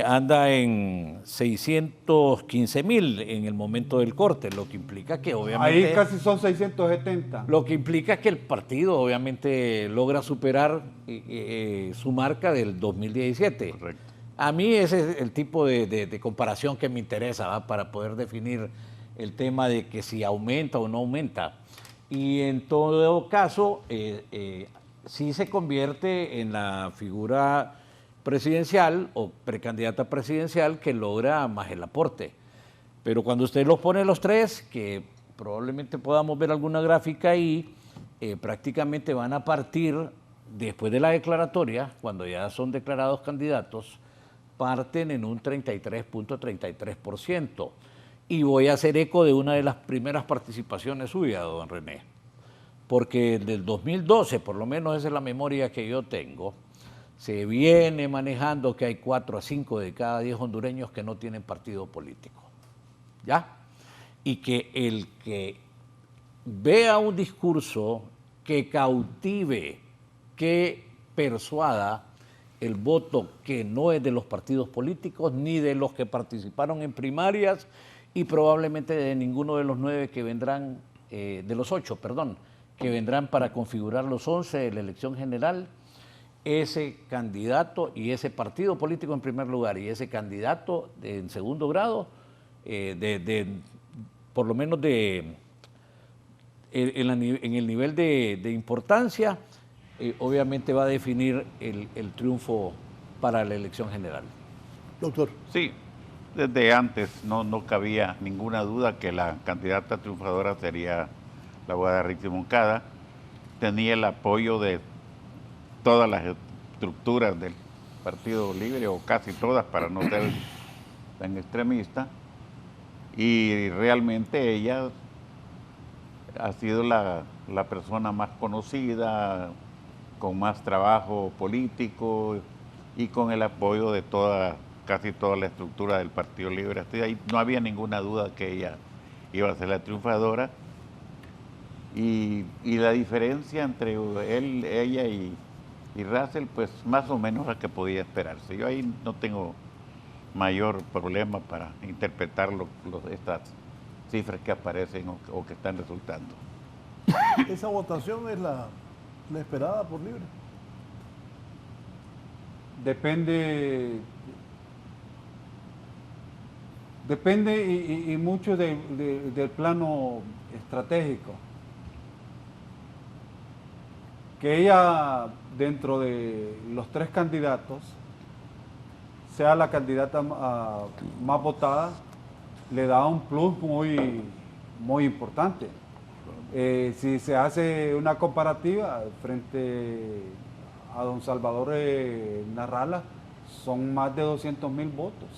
Anda en 615.000 en el momento del corte, lo que implica que obviamente... Ahí casi son 670. Lo que implica que el partido obviamente logra superar su marca del 2017. Correcto. A mí ese es el tipo de comparación que me interesa, ¿va? Para poder definir el tema de que si aumenta o no aumenta. Y en todo caso, sí se convierte en la figura presidencial o precandidata presidencial que logra más el aporte. Pero cuando usted los pone los tres, que probablemente podamos ver alguna gráfica ahí, prácticamente van a partir, después de la declaratoria, cuando ya son declarados candidatos, parten en un 33.33%. Y voy a hacer eco de una de las primeras participaciones suyas, don René, porque del 2012, por lo menos esa es la memoria que yo tengo, se viene manejando que hay 4 a 5 de cada 10 hondureños que no tienen partido político, ¿ya? Y que el que vea un discurso que cautive, que persuada el voto que no es de los partidos políticos ni de los que participaron en primarias y probablemente de ninguno de los 9 que vendrán, de los 8, perdón, que vendrán para configurar los 11 de la elección general, ese candidato y ese partido político en primer lugar y ese candidato en segundo grado, por lo menos en el nivel de importancia, obviamente va a definir el triunfo para la elección general. Doctor. Sí, desde antes no cabía ninguna duda que la candidata triunfadora sería la abogada Rixi Moncada. Tenía el apoyo de todas las estructuras del Partido Libre, o casi todas, para no ser tan extremista, y realmente ella ha sido la persona más conocida, con más trabajo político y con el apoyo de casi toda la estructura del Partido Libre. Así, ahí no había ninguna duda que ella iba a ser la triunfadora, y la diferencia entre ella y Russell, pues más o menos la que podía esperarse. Yo ahí no tengo mayor problema para interpretar estas cifras que aparecen o que están resultando. ¿Esa votación es la esperada por Libre? Depende y mucho del plano estratégico. Que ella, dentro de los 3 candidatos, sea la candidata más votada, le da un plus muy importante. Si se hace una comparativa frente a don Salvador Narrala, son más de 200,000 votos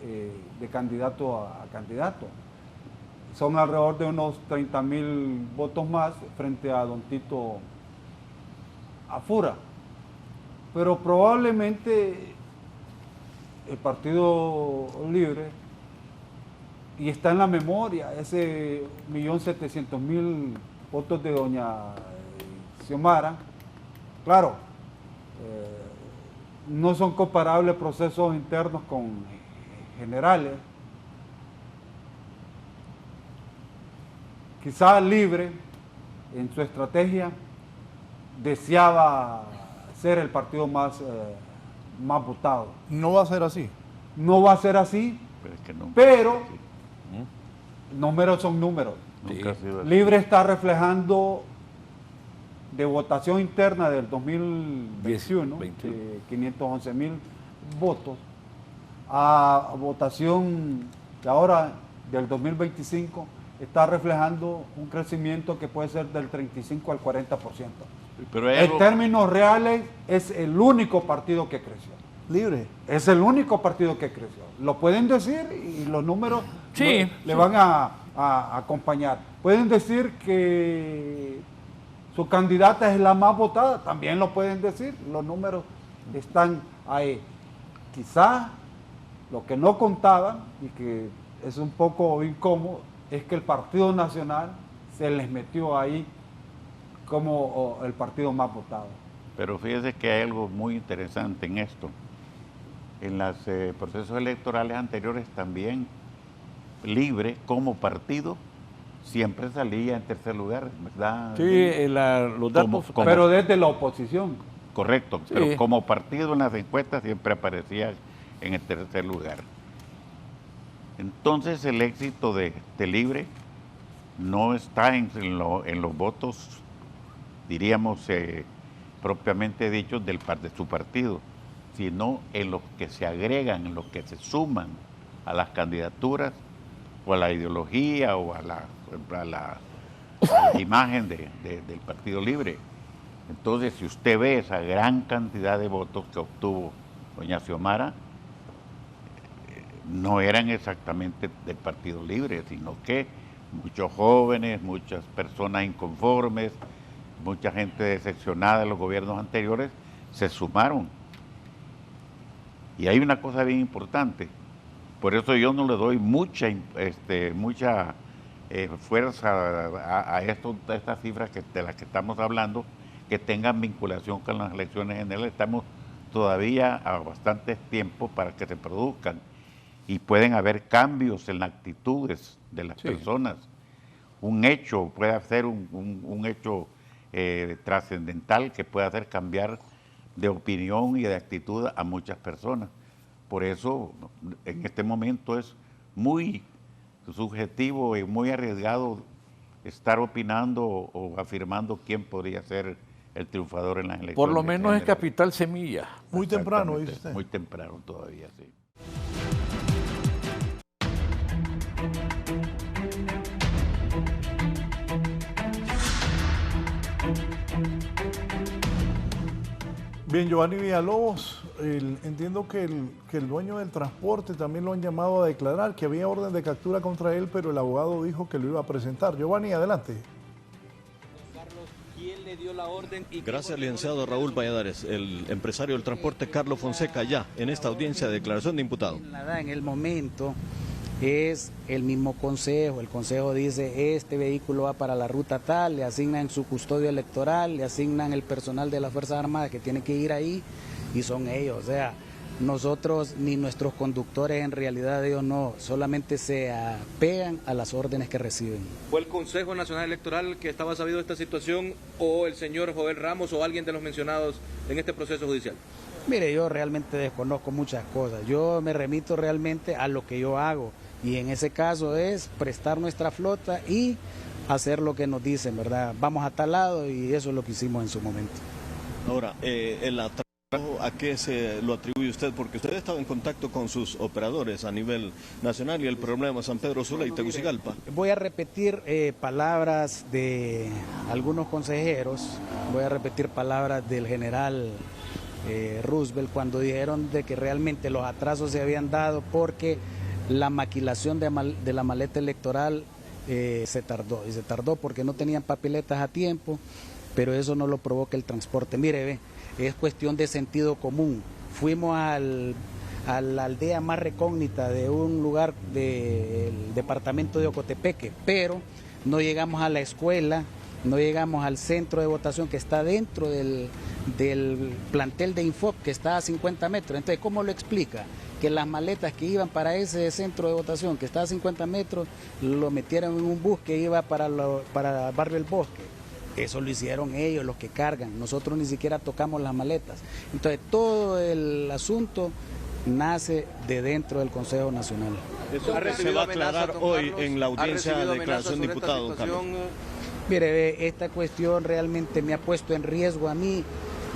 de candidato a candidato. Son alrededor de unos 30,000 votos más frente a don Tito Afura. Pero probablemente el Partido Libre, y está en la memoria, ese 1.700.000 votos de doña Xiomara, claro, no son comparables procesos internos con generales. Quizás Libre, en su estrategia, deseaba ser el partido más votado. No va a ser así. No va a ser así, Pero es que no. pero números son números. Nunca ha sido así. Libre está reflejando de votación interna del 2021, 21. 511,000 votos, a votación de ahora del 2025, está reflejando un crecimiento que puede ser del 35 al 40%. Pero hay En algo- términos reales, es el único partido que creció. Libre. Es el único partido que creció. Lo pueden decir y los números Sí, le van a acompañar. Pueden decir que su candidata es la más votada, también lo pueden decir, los números están ahí. Quizá lo que no contaban y que es un poco incómodo es que el Partido Nacional se les metió ahí como el partido más votado. Pero fíjese que hay algo muy interesante en esto. En los procesos electorales anteriores también, Libre como partido siempre salía en tercer lugar, ¿verdad? Sí, los datos... Como- Pero desde la oposición. Correcto, Sí. pero como partido en las encuestas siempre aparecía en el tercer lugar. Entonces el éxito de Libre no está en los votos, diríamos, propiamente dichos de su partido, sino en los que se agregan, en los que se suman a las candidaturas o a la ideología o a la imagen del Partido Libre. Entonces, si usted ve esa gran cantidad de votos que obtuvo doña Xiomara, no eran exactamente del Partido Libre, sino que muchos jóvenes, muchas personas inconformes, mucha gente decepcionada de los gobiernos anteriores se sumaron. Y hay una cosa bien importante, por eso yo no le doy mucha fuerza a estas cifras de las que estamos hablando, que tengan vinculación con las elecciones generales. Estamos todavía a bastante tiempo para que se produzcan y pueden haber cambios en las actitudes de las personas. Un hecho puede ser un hecho trascendental que puede hacer cambiar de opinión y de actitud a muchas personas. Por eso en este momento es muy subjetivo y muy arriesgado estar opinando o afirmando quién podría ser el triunfador en las elecciones. Por lo menos es generales. capital semilla. Muy temprano, Exactamente, dice usted. muy temprano todavía, sí. Bien, Giovanni Villalobos, entiendo que el dueño del transporte también lo han llamado a declarar, que había orden de captura contra él, pero el abogado dijo que lo iba a presentar. Giovanni, adelante. ¿Quién le dio la orden? Gracias al licenciado Raúl Valladares, el empresario del transporte Carlos Fonseca, ya en esta audiencia de declaración de imputado. En el momento es el mismo consejo. El consejo dice, este vehículo va para la ruta tal, le asignan su custodio electoral, le asignan el personal de las Fuerzas Armadas que tiene que ir ahí y son ellos. O sea, nosotros ni nuestros conductores, en realidad ellos no, solamente se apegan a las órdenes que reciben. ¿Fue el Consejo Nacional Electoral que estaba sabido de esta situación o el señor Joel Ramos o alguien de los mencionados en este proceso judicial? Mire, yo realmente desconozco muchas cosas. Yo me remito realmente a lo que yo hago. Y en ese caso es prestar nuestra flota y hacer lo que nos dicen, ¿verdad? Vamos a tal lado y eso es lo que hicimos en su momento. Ahora, el atraso, ¿a qué se lo atribuye usted? Porque usted ha estado en contacto con sus operadores a nivel nacional y el problema San Pedro Sula y Tegucigalpa. Voy a repetir palabras de algunos consejeros, voy a repetir palabras del general Roosevelt, cuando dijeron de que realmente los atrasos se habían dado porque la maquilación de la maleta electoral se tardó, y se tardó porque no tenían papeletas a tiempo, pero eso no lo provoca el transporte. Mire, ve, es cuestión de sentido común. Fuimos a la aldea más recógnita de un lugar del departamento de Ocotepeque, pero no llegamos a la escuela, no llegamos al centro de votación que está dentro del plantel de Infop, que está a 50 metros. Entonces, ¿cómo lo explica? Que las maletas que iban para ese centro de votación, que está a 50 metros, lo metieron en un bus que iba para Barrio El Bosque. Eso lo hicieron ellos, los que cargan. Nosotros ni siquiera tocamos las maletas. Entonces, todo el asunto nace de dentro del Consejo Nacional. Eso se va a aclarar hoy en la audiencia de declaración de diputados. Mire, esta cuestión realmente me ha puesto en riesgo a mí.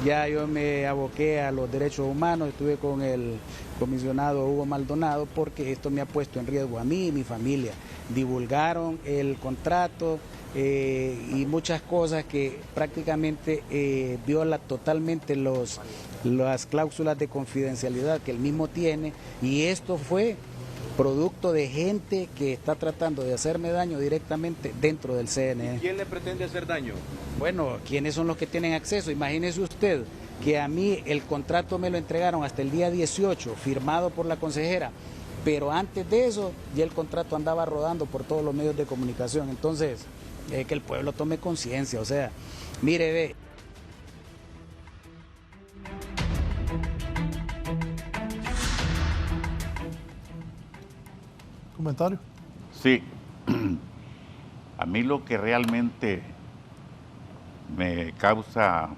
Ya yo me aboqué a los derechos humanos, estuve con el comisionado Hugo Maldonado, porque esto me ha puesto en riesgo a mí y mi familia. Divulgaron el contrato y muchas cosas que prácticamente viola totalmente las cláusulas de confidencialidad que él mismo tiene, y esto fue producto de gente que está tratando de hacerme daño directamente dentro del CNE. ¿Y quién le pretende hacer daño? Bueno, ¿quiénes son los que tienen acceso? Imagínese usted que a mí el contrato me lo entregaron hasta el día 18, firmado por la consejera, pero antes de eso ya el contrato andaba rodando por todos los medios de comunicación. Entonces, que el pueblo tome conciencia, o sea, mire, ve. ¿Comentario? Sí. A mí lo que realmente me causa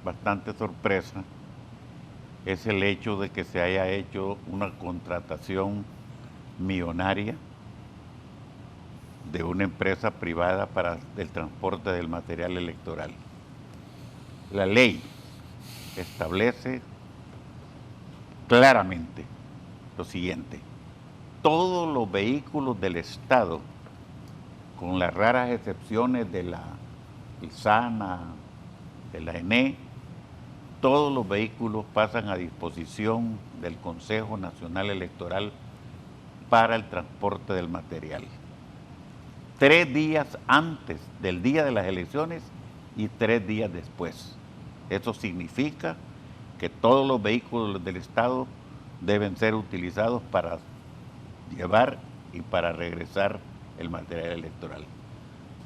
bastante sorpresa es el hecho de que se haya hecho una contratación millonaria de una empresa privada para el transporte del material electoral. La ley establece claramente lo siguiente: todos los vehículos del Estado, con las raras excepciones de la ISANA, de la ENE, todos los vehículos pasan a disposición del Consejo Nacional Electoral para el transporte del material. 3 días antes del día de las elecciones y 3 días después. Eso significa que todos los vehículos del Estado deben ser utilizados para llevar y para regresar el material electoral.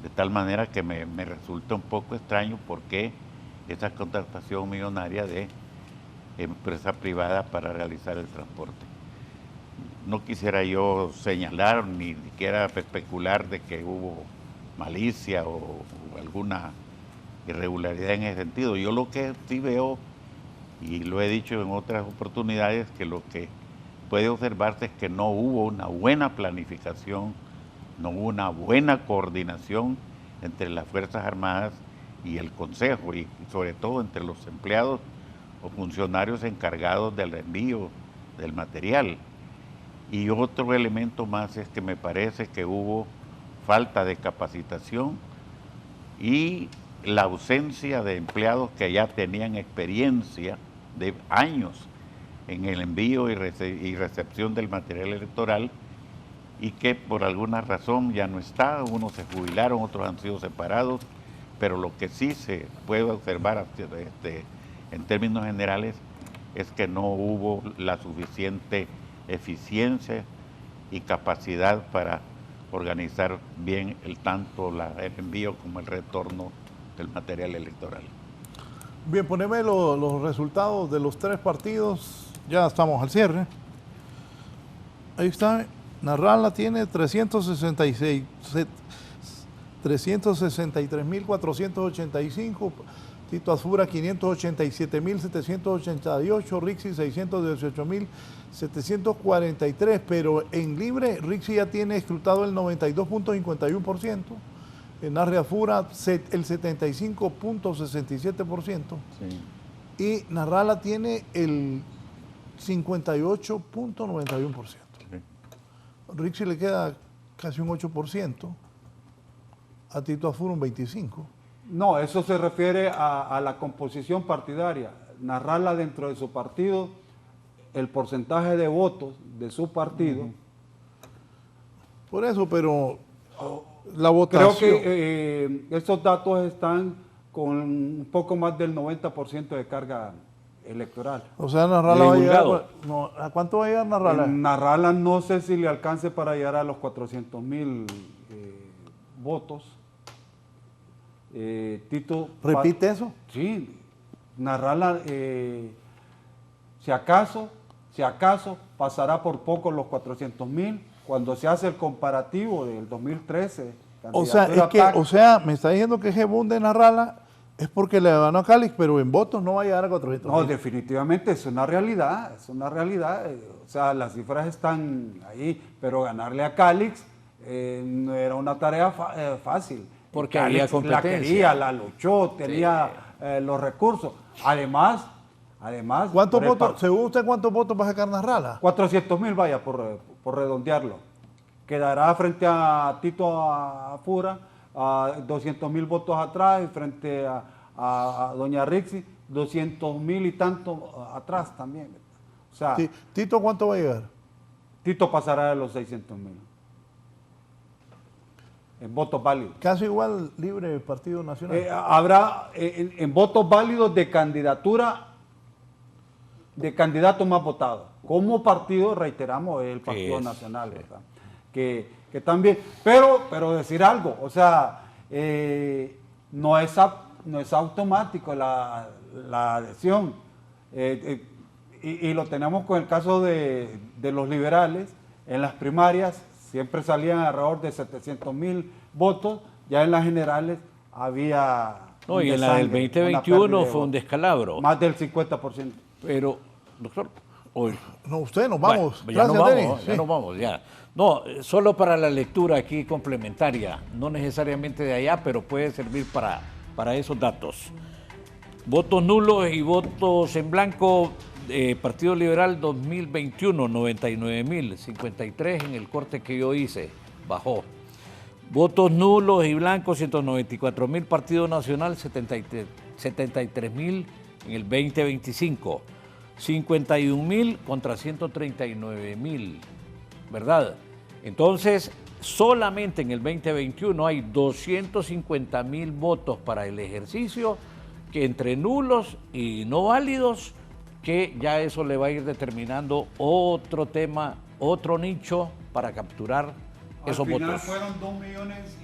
De tal manera que me resulta un poco extraño por qué esa contratación millonaria de empresa privada para realizar el transporte. No quisiera yo señalar ni siquiera especular de que hubo malicia o alguna irregularidad en ese sentido. Yo lo que sí veo, y lo he dicho en otras oportunidades, que lo que puede observarse es que no hubo una buena planificación, no hubo una buena coordinación entre las Fuerzas Armadas y el Consejo, y sobre todo entre los empleados o funcionarios encargados del envío del material. Y otro elemento más es que me parece que hubo falta de capacitación y la ausencia de empleados que ya tenían experiencia de años en el envío y recepción del material electoral, y que por alguna razón ya no está. Unos se jubilaron, otros han sido separados, pero lo que sí se puede observar en términos generales es que no hubo la suficiente eficiencia y capacidad para organizar bien tanto el envío como el retorno del material electoral. Bien, poneme los resultados de los 3 partidos. Ya estamos al cierre. Ahí está. Narrala tiene 363.485, Tito Azura 587.788, Rixi 618.743, pero en libre Rixi ya tiene escrutado el 92.51%, en Narre Azura el 75.67%, sí, y Narrala tiene el 58.91%. Rixi le queda casi un 8%, a Tito Azura un 25%. No, eso se refiere a la composición partidaria. Narrala dentro de su partido, el porcentaje de votos de su partido. Por eso, pero la votación... Creo que estos datos están con un poco más del 90% de carga electoral. O sea, Narrala va a llegar... No, ¿a cuánto va a llegar Narrala? En Narrala no sé si le alcance para llegar a los 400,000 votos. Tito... ¿Repite eso? Sí. Narrala, si acaso pasará por poco los 400,000 cuando se hace el comparativo del 2013. O sea, me está diciendo que ese boom de Narrala es porque le ganó a Calix, pero en votos no va a llegar a 400,000. No, definitivamente es una realidad, o sea, las cifras están ahí, pero ganarle a Calix no era una tarea fácil. Porque Calix había competencia. La quería, la luchó, tenía los recursos. Además, ¿cuántos votos, según usted, cuántos votos va a sacar Narrala? 400,000 vaya, por redondearlo. Quedará frente a Tito Afura, a 200,000 votos atrás, y frente a doña Rixi, 200,000 y tanto atrás también. O sea, ¿Tito cuánto va a llegar? Tito pasará de los 600,000. En votos válidos. Casi igual libre el Partido Nacional. Habrá en votos válidos de candidatura, de candidato más votado. Como partido, reiteramos, el Partido Nacional, ¿verdad? Que también, pero decir algo, o sea, no es automático la adhesión. Y lo tenemos con el caso de los liberales. En las primarias siempre salían alrededor de 700,000 votos, ya en las generales había... No, y en la del 2021 fue un descalabro. Más del 50%. Pero, doctor, hoy... No, usted, nos vamos. Bueno, ya gracias, Denis. ya nos vamos, ya. No, solo para la lectura aquí complementaria, no necesariamente de allá, pero puede servir para esos datos. Votos nulos y votos en blanco, Partido Liberal 2021, 99,000, 53 en el corte que yo hice, bajó. Votos nulos y blancos, 194,000, Partido Nacional, 73,000 en el 2025. 51,000 contra 139,000, ¿verdad? Entonces, solamente en el 2021 hay 250,000 votos para el ejercicio, que entre nulos y no válidos, que ya eso le va a ir determinando otro tema, otro nicho para capturar esos votos. Al final fueron 2,5 millones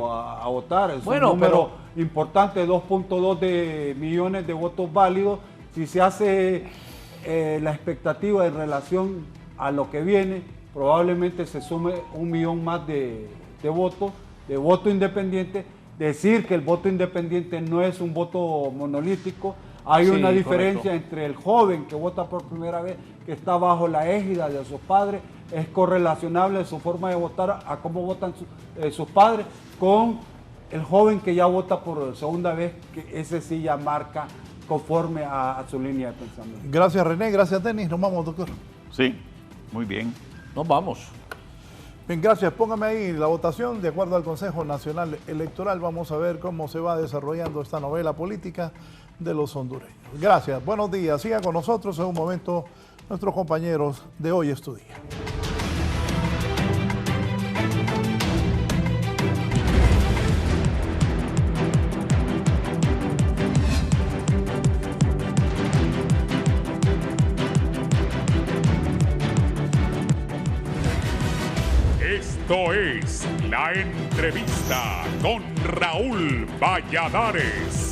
a votar, es bueno, un número importante, 2.2 millones de votos válidos. Si se hace la expectativa en relación a lo que viene, probablemente se sume 1 millón más de votos, de voto independiente. Decir que el voto independiente no es un voto monolítico, hay una diferencia entre el joven que vota por primera vez, que está bajo la égida de sus padres, es correlacionable su forma de votar a cómo votan sus padres, con el joven que ya vota por segunda vez, que ese sí ya marca conforme a su línea de pensamiento. Gracias, René. Gracias, Denis. Nos vamos, doctor. Sí, muy bien. Nos vamos. Bien, gracias. Póngame ahí la votación. De acuerdo al Consejo Nacional Electoral, vamos a ver cómo se va desarrollando esta novela política de los hondureños. Gracias. Buenos días. Sigan con nosotros en un momento nuestros compañeros de Hoy es tu Día. Esto es La Entrevista con Raúl Valladares.